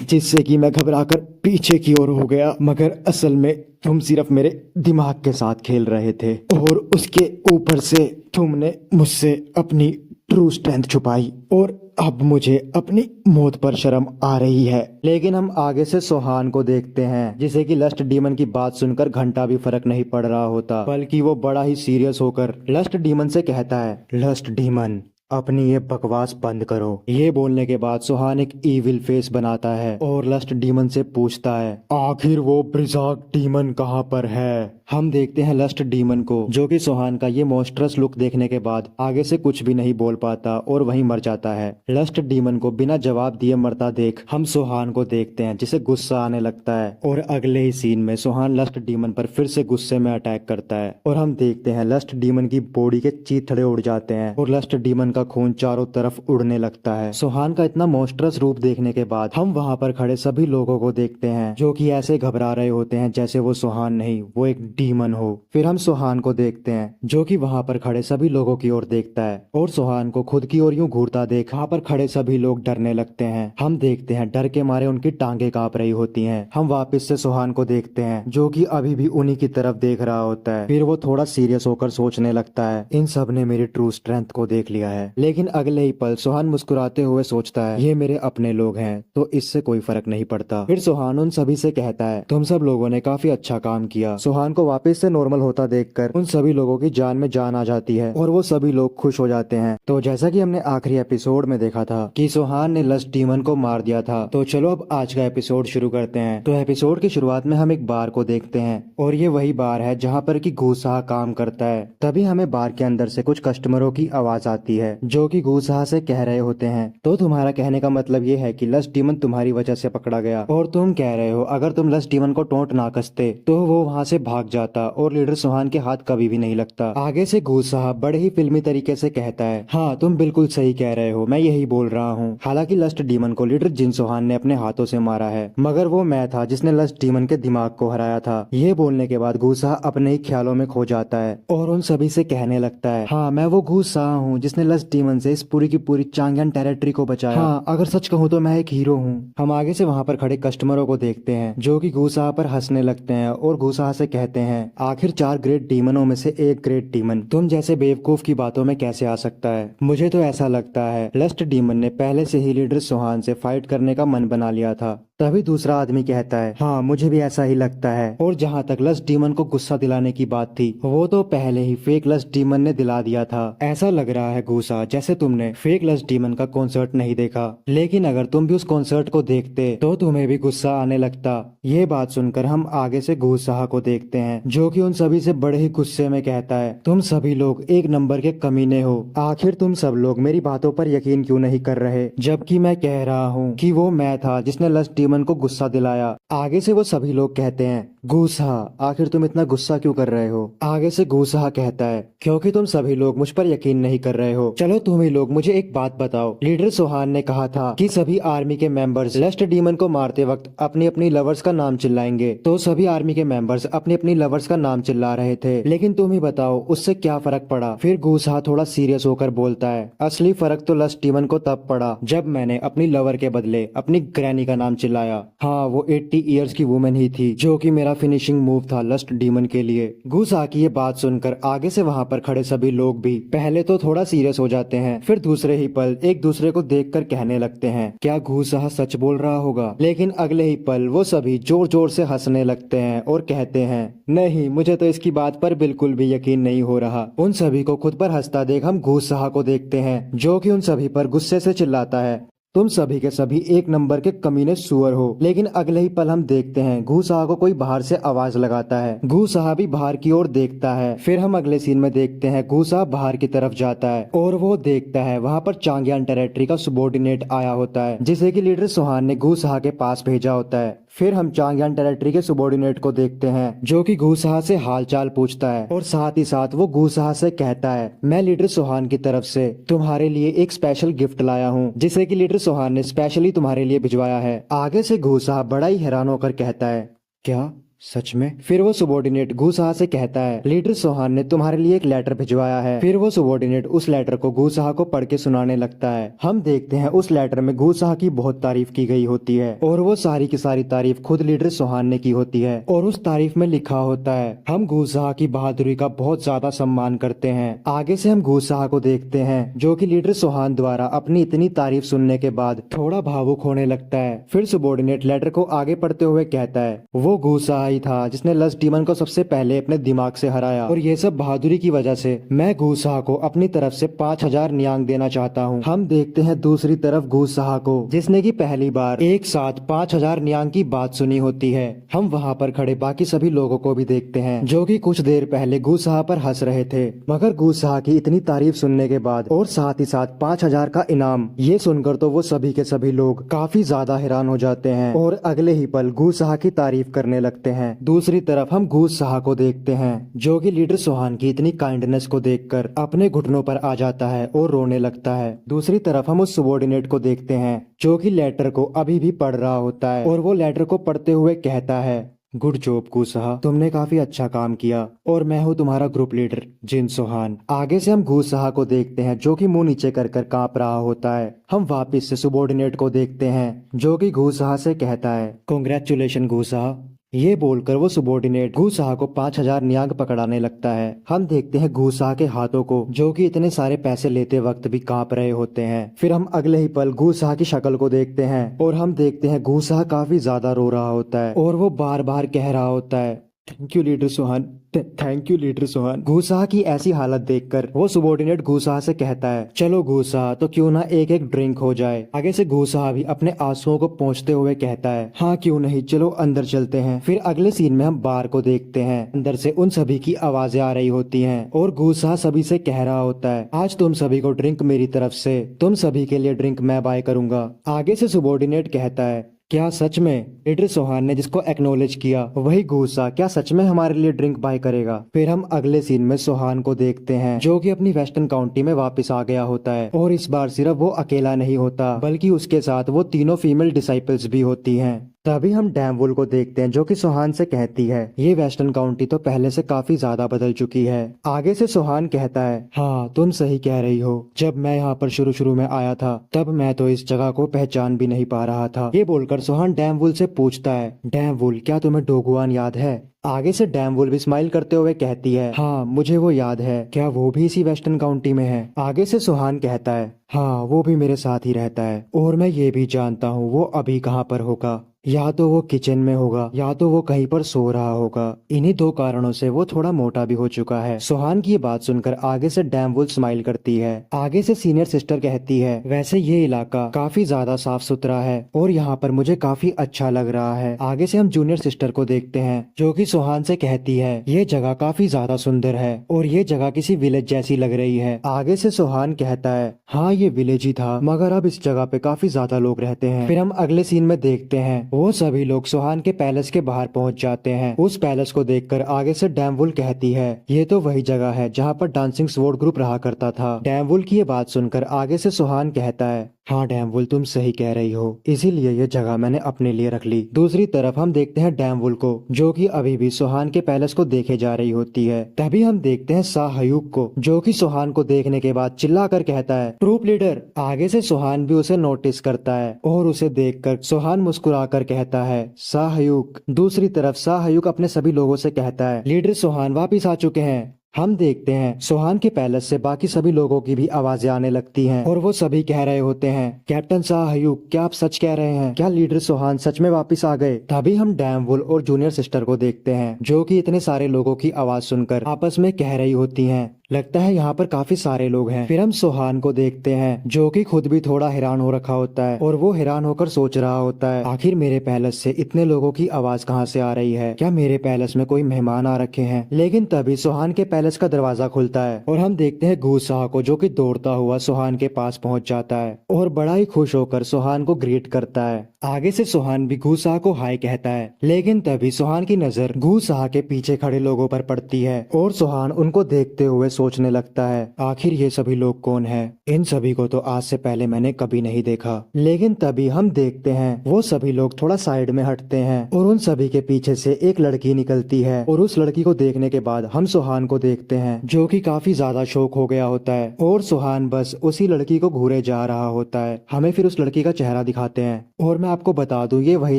जिससे कि मैं घबराकर पीछे की ओर हो गया, मगर असल में तुम सिर्फ मेरे दिमाग के साथ खेल रहे थे और उसके ऊपर से तुमने मुझसे अपनी ट्रू स्ट्रेंथ छुपाई और अब मुझे अपनी मौत पर शर्म आ रही है। लेकिन हम आगे से सोहान को देखते हैं जिसे कि लस्ट डीमन की बात सुनकर घंटा भी फर्क नहीं पड़ रहा होता, बल्कि वो बड़ा ही सीरियस होकर लस्ट डीमन से कहता है, लस्ट डीमन अपनी ये बकवास बंद करो। ये बोलने के बाद सोहान एक इविल फेस बनाता है और लस्ट डीमन से पूछता है, आखिर वो ब्रिजाक डीमन कहाँ पर है। हम देखते हैं लस्ट डीमन को जो कि सोहान का ये मॉन्स्ट्रस लुक देखने के बाद आगे से कुछ भी नहीं बोल पाता और वहीं मर जाता है। लस्ट डीमन को बिना जवाब दिए मरता देख हम सोहान को देखते हैं जिसे गुस्सा आने लगता है और अगले ही सीन में सोहान लस्ट डीमन पर फिर से गुस्से में अटैक करता है और हम देखते हैं लस्ट डीमन की बॉडी के चीथड़े उड़ जाते हैं और लस्ट डीमन का खून चारों तरफ उड़ने लगता है। सोहान का इतना मॉन्स्ट्रस रूप देखने के बाद हम वहाँ पर खड़े सभी लोगों को देखते हैं जो कि ऐसे घबरा रहे होते हैं जैसे वो सोहान नहीं, वो एक डीमन हो। फिर हम सोहान को देखते हैं जो कि वहाँ पर खड़े सभी लोगों की ओर देखता है और सोहान को खुद की ओर यूं घूरता देख वहाँ पर खड़े सभी लोग डरने लगते हैं। हम देखते हैं डर के मारे उनकी टांगे कांप रही होती हैं। हम वापस से सोहान को देखते हैं जो कि अभी भी उन्हीं की तरफ देख रहा होता है। फिर वो थोड़ा सीरियस होकर सोचने लगता है, इन सब ने मेरी ट्रू स्ट्रेंथ को देख लिया है। लेकिन अगले ही पल सोहान मुस्कुराते हुए सोचता है, ये मेरे अपने लोग हैं तो इससे कोई फर्क नहीं पड़ता। फिर सोहान उन सभी से कहता है, तुम सब लोगों ने काफी अच्छा काम किया। सोहान को वापस से नॉर्मल होता देखकर उन सभी लोगों की जान में जान आ जाती है और वो सभी लोग खुश हो जाते हैं। तो जैसा कि हमने आखिरी एपिसोड में देखा था कि सोहान ने लस्ट डीमन को मार दिया था, तो चलो अब आज का एपिसोड शुरू करते हैं। तो एपिसोड की शुरुआत में हम एक बार को देखते हैं और ये वही बार है जहाँ पर कि घूसा काम करता है। तभी हमें बार के अंदर से कुछ कस्टमरों की आवाज आती है जो कि घूसा से कह रहे होते हैं, तो तुम्हारा कहने का मतलब ये है कि लस्ट डीमन तुम्हारी वजह से पकड़ा गया और तुम कह रहे हो अगर तुम लस्ट डीमन को टोंट ना कसते तो वो वहाँ से भाग जाता और लीडर सोहान के हाथ कभी भी नहीं लगता। आगे से घूस साहब बड़े ही फिल्मी तरीके से कहता है, हाँ तुम बिल्कुल सही कह रहे हो, मैं यही बोल रहा हूँ। हालांकि लस्ट डीमन को लीडर जिन सोहान ने अपने हाथों से मारा है, मगर वो मैं था जिसने लस्ट डीमन के दिमाग को हराया था। ये बोलने के बाद घूस साहब अपने ही ख्यालों में खो जाता है और उन सभी से कहने लगता है, हाँ मैं वो घूस साहब हूँ जिसने लस्ट डीमन से इस पूरी की पूरी चांगियान टेरिटरी को बचाया। हाँ अगर सच कहूँ तो मैं एक हीरो हूँ। हम आगे से वहाँ पर खड़े कस्टमरों को देखते हैं जो कि घूसा पर हंसने लगते हैं और घूसा से कहते हैं, आखिर 4 ग्रेट डीमनों में से एक ग्रेट डीमन तुम जैसे बेवकूफ की बातों में कैसे आ सकता है। मुझे तो ऐसा लगता है लस्ट डीमन ने पहले से ही लीडर सोहान से फाइट करने का मन बना लिया था। तभी दूसरा आदमी कहता है, हाँ मुझे भी ऐसा ही लगता है। और जहाँ तक लस्ट डीमन को गुस्सा दिलाने की बात थी वो तो पहले ही फेक लस्ट डीमन ने दिला दिया था। ऐसा लग रहा है घूसा जैसे तुमने फेक लस्ट डीमन का कॉन्सर्ट नहीं देखा, लेकिन अगर तुम भी उस कॉन्सर्ट को देखते तो तुम्हें भी गुस्सा आने लगता। ये बात सुनकर हम आगे से घूसा को देखते हैं जो कि उन सभी से बड़े ही गुस्से में कहता है, तुम सभी लोग एक नंबर के कमीने हो। आखिर तुम सब लोग मेरी बातों पर यकीन क्यों नहीं कर रहे, जबकि मैं कह रहा हूँ कि वो मैं था जिसने लस्ट डीमन को गुस्सा दिलाया। आगे से वो सभी लोग कहते हैं, घूसा आखिर तुम इतना गुस्सा क्यों कर रहे हो। आगे से घूसा कहता है, क्योंकि तुम सभी लोग मुझ पर यकीन नहीं कर रहे हो। चलो तुम ही लोग मुझे एक बात बताओ, लीडर सोहान ने कहा था कि सभी आर्मी के मेंबर्स लस्ट डीमन को मारते वक्त अपनी अपनी लवर्स का नाम चिल्लाएंगे, तो सभी आर्मी के मेंबर्स अपनी अपनी लवर्स का नाम चिल्ला रहे थे। लेकिन तुम ही बताओ उससे क्या फर्क पड़ा। फिर घूसा थोड़ा सीरियस होकर बोलता है, असली फर्क तो लस्ट डीमन को तब पड़ा जब मैंने अपनी लवर के बदले अपनी ग्रैनी का नाम चिल्लाया। हाँ वो 80 इयर्स की वुमेन ही थी जो कि मेरा फिनिशिंग मूव था लस्ट डीमन के लिए। घूसा की ये बात सुनकर आगे से वहाँ पर खड़े सभी लोग भी पहले तो थोड़ा सीरियस हो जाते हैं, फिर दूसरे ही पल एक दूसरे को देखकर कहने लगते हैं, क्या घूसा सच बोल रहा होगा। लेकिन अगले ही पल वो सभी जोर जोर से हंसने लगते हैं और कहते हैं, नहीं मुझे तो इसकी बात पर बिल्कुल भी यकीन नहीं हो रहा। उन सभी को खुद पर हंसता देख हम घूसा को देखते हैं जो कि उन सभी पर गुस्से से चिल्लाता है, तुम सभी के सभी एक नंबर के कमीने सुअर हो। लेकिन अगले ही पल हम देखते हैं घूसा को कोई बाहर से आवाज लगाता है। घूसा भी बाहर की ओर देखता है। फिर हम अगले सीन में देखते हैं घूसा बाहर की तरफ जाता है और वो देखता है वहाँ पर चांगियान टेरिटरी का सबॉर्डिनेट आया होता है जिसे कि लीडर सोहान ने घूसा के पास भेजा होता है। फिर हम चांगियान टेरिटरी के सबॉर्डिनेट को देखते हैं जो कि घूसा से हालचाल पूछता है और साथ ही साथ वो घूसा से कहता है, मैं लीडर सोहान की तरफ से तुम्हारे लिए एक स्पेशल गिफ्ट लाया हूँ जिसे कि लीडर सोहान ने स्पेशली तुम्हारे लिए भिजवाया है। आगे से घूसा बड़ा ही हैरान होकर कहता है, क्या सच में? फिर वो सुबॉर्डिनेट घूसाहा से कहता है, लीडर सोहान ने तुम्हारे लिए एक लेटर भिजवाया है। फिर वो सुबॉर्डिनेट उस लेटर को घूसाहा को पढ़ के सुनाने लगता है। हम देखते हैं उस लेटर में घूसाहा की बहुत तारीफ की गई होती है और वो सारी की सारी तारीफ खुद लीडर सोहान ने की होती है और उस तारीफ में लिखा होता है, हम घूसाहा की बहादुरी का बहुत ज्यादा सम्मान करते हैं। आगे से हम घूसाहा को देखते हैं जो कि लीडर सोहान द्वारा अपनी इतनी तारीफ सुनने के बाद थोड़ा भावुक होने लगता है। फिर सुबॉर्डिनेट लेटर को आगे पढ़ते हुए कहता है, वो घूसाहा ही था जिसने लस्ट डीमन को सबसे पहले अपने दिमाग से हराया और ये सब बहादुरी की वजह से मैं घूसाहा को अपनी तरफ से 5000 नियांग देना चाहता हूँ। हम देखते हैं दूसरी तरफ घूसाहा को जिसने की पहली बार एक साथ 5000 नियांग की बात सुनी होती है। हम वहाँ पर खड़े बाकी सभी लोगों को भी देखते हैं जो कि कुछ देर पहले घूसाहा पर हंस रहे थे, मगर घूसाहा की इतनी तारीफ सुनने के बाद और साथ ही साथ 5000 का इनाम, ये सुनकर तो वो सभी के सभी लोग काफी ज्यादा हैरान हो जाते हैं और अगले ही पल घूसाहा की तारीफ करने लगते हैं। दूसरी तरफ हम घूसाहा को देखते हैं जो कि लीडर सोहान की इतनी काइंडनेस को देखकर अपने घुटनों पर आ जाता है और रोने लगता है। दूसरी तरफ हम उस सुबॉर्डिनेट को देखते हैं जो कि लेटर को अभी भी पढ़ रहा होता है और वो लेटर को पढ़ते हुए कहता है, गुड जॉब घूसाहा, तुमने काफी अच्छा काम किया और मैं हूँ तुम्हारा ग्रुप लीडर जिन सोहान। आगे से हम घूसाहा को देखते हैं जो कि मुंह नीचे कर कर कांप रहा होता है। हम वापस से सुबॉर्डिनेट को देखते हैं जो कि घूसाहा से कहता है, कांग्रेचुलेशन घूसाहा। ये बोलकर वो सुबॉर्डिनेट घूसाहा को 5000 नियांग पकड़ाने लगता है। हम देखते हैं घूसाहा के हाथों को जो कि इतने सारे पैसे लेते वक्त भी कांप रहे होते हैं। फिर हम अगले ही पल घूसाहा की शक्ल को देखते हैं और हम देखते हैं घूसाहा काफी ज्यादा रो रहा होता है और वो बार बार कह रहा होता है, thank you leader Sohan, thank you leader Sohan. घूसाहा की ऐसी हालत देखकर वो सुबॉर्डिनेट घूसाहा से कहता है, चलो घूसाहा, तो क्यों ना एक एक ड्रिंक हो जाए। आगे से घूसाहा भी अपने आंसुओं को पोंछते हुए कहता है, हाँ क्यों नहीं, चलो अंदर चलते हैं। फिर अगले सीन में हम बार को देखते हैं। अंदर से उन सभी की आवाजें आ रही होती हैं और घूसाहा सभी से कह रहा होता है, आज तुम सभी को ड्रिंक मेरी तरफ से, तुम सभी के लिए ड्रिंक मैं बाय करूंगा। आगे से सुबॉर्डिनेट कहता है, क्या सच में लीडर सोहान ने जिसको एक्नॉलेज किया वही घूसा, क्या सच में हमारे लिए ड्रिंक बाय करेगा। फिर हम अगले सीन में सोहान को देखते हैं जो कि अपनी वेस्टर्न काउंटी में वापस आ गया होता है और इस बार सिर्फ वो अकेला नहीं होता बल्कि उसके साथ वो तीनों फीमेल डिसाइपल्स भी होती हैं। तभी हम डैमवुल को देखते हैं जो कि सोहान से कहती है, ये वेस्टर्न काउंटी तो पहले से काफी ज्यादा बदल चुकी है। आगे से सोहान कहता है, हाँ तुम सही कह रही हो, जब मैं यहाँ पर शुरू में आया था तब मैं तो इस जगह को पहचान भी नहीं पा रहा था। ये बोलकर सोहान डैमवुल से पूछता है, डैमवुल क्या तुम्हें डोगुआन याद है। आगे से डैमवुल भी स्माइल करते हुए कहती है, हाँ मुझे वो याद है, क्या वो भी इसी वेस्टर्न काउंटी में है। आगे से सोहान कहता है, हाँ वो भी मेरे साथ ही रहता है और मैं ये भी जानता हूँ वो अभी कहाँ पर होगा, या तो वो किचन में होगा या तो वो कहीं पर सो रहा होगा। इन्हीं दो कारणों से वो थोड़ा मोटा भी हो चुका है। सोहान की ये बात सुनकर आगे से डैमवुल स्माइल करती है। आगे से सीनियर सिस्टर कहती है, वैसे ये इलाका काफी ज्यादा साफ सुथरा है और यहाँ पर मुझे काफी अच्छा लग रहा है। आगे से हम जूनियर सिस्टर को देखते हैं जो कि सोहान से कहती है, ये जगह काफी ज्यादा सुंदर है और ये जगह किसी विलेज जैसी लग रही है। आगे से सोहान कहता है, हाँ ये विलेज ही था मगर अब इस जगह पे काफी ज्यादा लोग रहते हैं। फिर हम अगले सीन में देखते हैं वो सभी लोग सोहान के पैलेस के बाहर पहुंच जाते हैं। उस पैलेस को देखकर आगे से डैमवुल कहती है, ये तो वही जगह है जहाँ पर डांसिंग स्वॉर्ड ग्रुप रहा करता था। डैमवुल की ये बात सुनकर आगे से सोहान कहता है, हाँ डैमवुल तुम सही कह रही हो, इसीलिए ये जगह मैंने अपने लिए रख ली। दूसरी तरफ हम देखते हैं डैमवुल को जो कि अभी भी सोहान के पैलेस को देखे जा रही होती है। तभी हम देखते हैं साहयुक को जो कि सोहान को देखने के बाद चिल्लाकर कहता है, ट्रूप लीडर। आगे से सोहान भी उसे नोटिस करता है और उसे देखकर सोहान मुस्कुराकर कहता है, साहयुक। दूसरी तरफ साहयुक अपने सभी लोगों से कहता है, लीडर सोहान वापिस आ चुके हैं। हम देखते हैं सोहान के पैलेस से बाकी सभी लोगों की भी आवाजें आने लगती हैं और वो सभी कह रहे होते हैं, कैप्टन साहयुक क्या आप सच कह रहे हैं, क्या लीडर सोहान सच में वापस आ गए। तभी हम डैमवुल और जूनियर सिस्टर को देखते हैं जो कि इतने सारे लोगों की आवाज सुनकर आपस में कह रही होती हैं, लगता है यहाँ पर काफी सारे लोग हैं। फिर हम सोहान को देखते हैं जो कि खुद भी थोड़ा हैरान हो रखा होता है और वो हैरान होकर सोच रहा होता है, आखिर मेरे पैलेस से इतने लोगों की आवाज कहाँ से आ रही है, क्या मेरे पैलेस में कोई मेहमान आ रखे हैं। लेकिन तभी सोहान के पैलेस का दरवाजा खुलता है और हम देखते हैं घूसाहा को जो कि दौड़ता हुआ सोहान के पास पहुंच जाता है और बड़ा ही खुश होकर सोहान को ग्रीट करता है। आगे से सोहान भी घूसाहा को हाय कहता है, लेकिन तभी सोहान की नजर घूसाहा के पीछे खड़े लोगों पर पड़ती है और सोहान उनको देखते हुए सोचने लगता है आखिर ये सभी लोग कौन है। इन सभी को तो आज से पहले मैंने कभी नहीं देखा। लेकिन तभी हम देखते हैं वो सभी लोग थोड़ा साइड में हटते हैं और उन सभी के पीछे से एक लड़की निकलती है और उस लड़की को देखने के बाद हम सुहान को देखते हैं जो कि काफी ज्यादा शौक हो गया होता है और सुहान बस उसी लड़की को घूरे जा रहा होता है। हमें फिर उस लड़की का चेहरा दिखाते हैं और मैं आपको बता दूं ये वही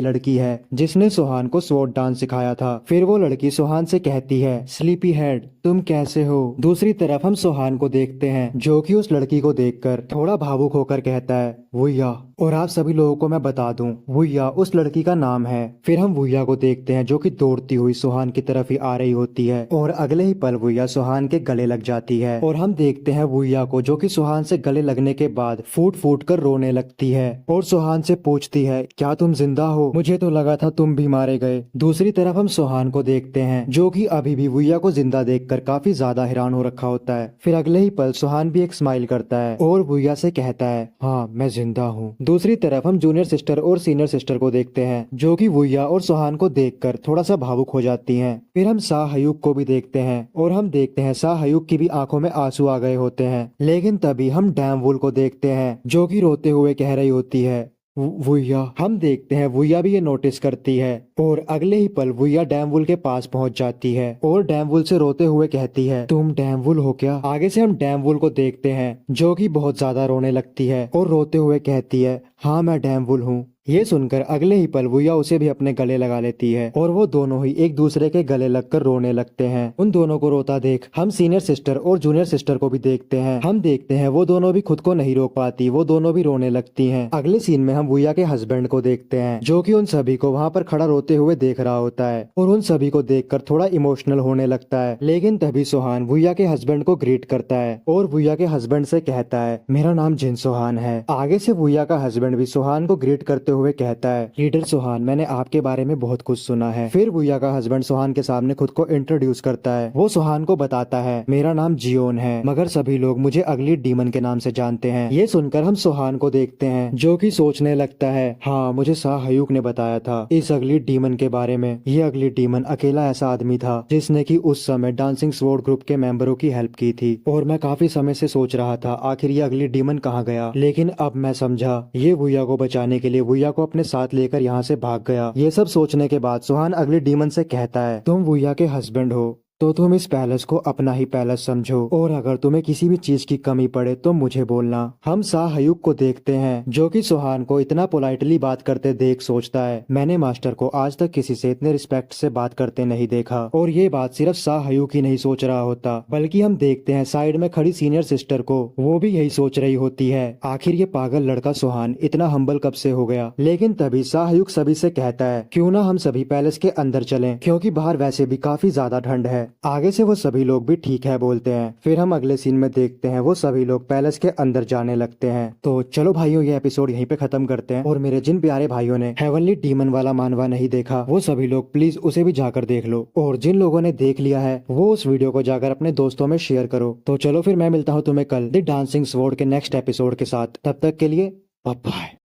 लड़की है जिसने सुहान को स्वॉर्ड डांस सिखाया था। फिर वो लड़की सुहान से कहती है स्लीपी हेड तुम कैसे हो। दूसरी तरफ हम सुहान को देखते हैं जो कि उस लड़की को देखकर थोड़ा भावुक होकर कहता है वुया। और आप सभी लोगों को मैं बता दूं वुया उस लड़की का नाम है। फिर हम वुया को देखते हैं जो कि दौड़ती हुई सुहान की तरफ ही आ रही होती है और अगले ही पल वुया सुहान के गले लग जाती है और हम देखते हैं वुया को जो कि सुहान से गले लगने के बाद फूट फूट कर रोने लगती है और सुहान से पूछती है क्या तुम जिंदा हो, मुझे तो लगा था तुम भी मारे गए। दूसरी तरफ हम सुहान को देखते हैं जो कि अभी भी वुया को जिंदा देखकर काफी ज्यादा हैरान हो रखा होता है। फिर अगले ही पल सुहान भी एक स्माइल करता है और वुया से कहता है हाँ मैं जिंदा हूँ। दूसरी तरफ हम जूनियर सिस्टर और सीनियर सिस्टर को देखते हैं जो कि वुया और सुहान को देखकर थोड़ा सा भावुक हो जाती हैं। फिर हम सा हयूक को भी देखते हैं और हम देखते हैं सा हयूक की भी आंखों में आंसू आ गए होते हैं। लेकिन तभी हम डैम वुल को देखते हैं जो कि रोते हुए कह रही होती है वुया। हम देखते हैं वुया भी ये नोटिस करती है और अगले ही पल वुया डैमवुल के पास पहुंच जाती है और डैमवुल से रोते हुए कहती है तुम डैमवुल हो क्या। आगे से हम डैमवुल को देखते हैं जो कि बहुत ज्यादा रोने लगती है और रोते हुए कहती है हाँ मैं डैमवुल हूँ। ये सुनकर अगले ही पल वुया उसे भी अपने गले लगा लेती है और वो दोनों ही एक दूसरे के गले लगकर रोने लगते हैं। उन दोनों को रोता देख हम सीनियर सिस्टर और जूनियर सिस्टर को भी देखते हैं। हम देखते हैं वो दोनों भी खुद को नहीं रोक पाती, वो दोनों भी रोने लगती हैं। अगले सीन में हम वुया के हस्बैंड को देखते हैं जो कि उन सभी को वहाँ पर खड़ा रोते हुए देख रहा होता है और उन सभी को देखकर थोड़ा इमोशनल होने लगता है। लेकिन तभी सुहान वुया के हस्बैंड को ग्रीट करता है और वुया के हस्बैंड से कहता है मेरा नाम जिन सुहान है। आगे से वुया का हस्बैंड भी सुहान को ग्रीट करते हुए कहता है लीडर सुहान मैंने आपके बारे में बहुत कुछ सुना है। फिर वुया का हस्बैंड सुहान के सामने खुद को इंट्रोड्यूस करता है। वो सुहान को बताता है मेरा नाम जियोन है मगर सभी लोग मुझे अगली डीमन के नाम से जानते हैं। ये सुनकर हम सुहान को देखते हैं जो कि सोचने लगता है हाँ मुझे सा हयूक ने बताया था इस अगली डीमन के बारे में। ये अगली डीमन अकेला ऐसा आदमी था जिसने की उस समय डांसिंग स्वॉर्ड ग्रुप के मेंबरों की हेल्प की थी और मैं काफी समय से सोच रहा था आखिर ये अगली डीमन कहाँ गया। लेकिन अब मैं समझा ये वुया को बचाने के लिए वुया को अपने साथ लेकर यहाँ से भाग गया। ये सब सोचने के बाद सुहान अगले डीमन से कहता है तुम वुया के हस्बैंड हो तो तुम इस पैलेस को अपना ही पैलेस समझो और अगर तुम्हें किसी भी चीज की कमी पड़े तो मुझे बोलना। हम सा हयूक को देखते हैं जो कि सुहान को इतना पोलाइटली बात करते देख सोचता है मैंने मास्टर को आज तक किसी से इतने रिस्पेक्ट से बात करते नहीं देखा। और ये बात सिर्फ सा हयूक ही नहीं सोच रहा होता बल्कि हम देखते हैं साइड में खड़ी सीनियर सिस्टर को, वो भी यही सोच रही होती है आखिर ये पागल लड़का सुहान इतना हम्बल कब से हो गया। लेकिन तभी सा हयूक सभी से कहता है क्यों ना हम सभी पैलेस के अंदर चलें क्योंकि बाहर वैसे भी काफी ज्यादा ठंड है। आगे से वो सभी लोग भी ठीक है बोलते हैं। फिर हम अगले सीन में देखते हैं वो सभी लोग पैलेस के अंदर जाने लगते हैं। तो चलो भाइयों ये एपिसोड यहीं पे खत्म करते हैं और मेरे जिन प्यारे भाइयों ने हेवनली डीमन वाला मानवा नहीं देखा वो सभी लोग प्लीज उसे भी जाकर देख लो और जिन लोगों ने देख लिया है वो उस वीडियो को जाकर अपने दोस्तों में शेयर करो। तो चलो फिर मैं मिलता हूँ तुम्हें कल द डांसिंग स्वॉर्ड के नेक्स्ट एपिसोड के साथ। तब तक के लिए बाय बाय।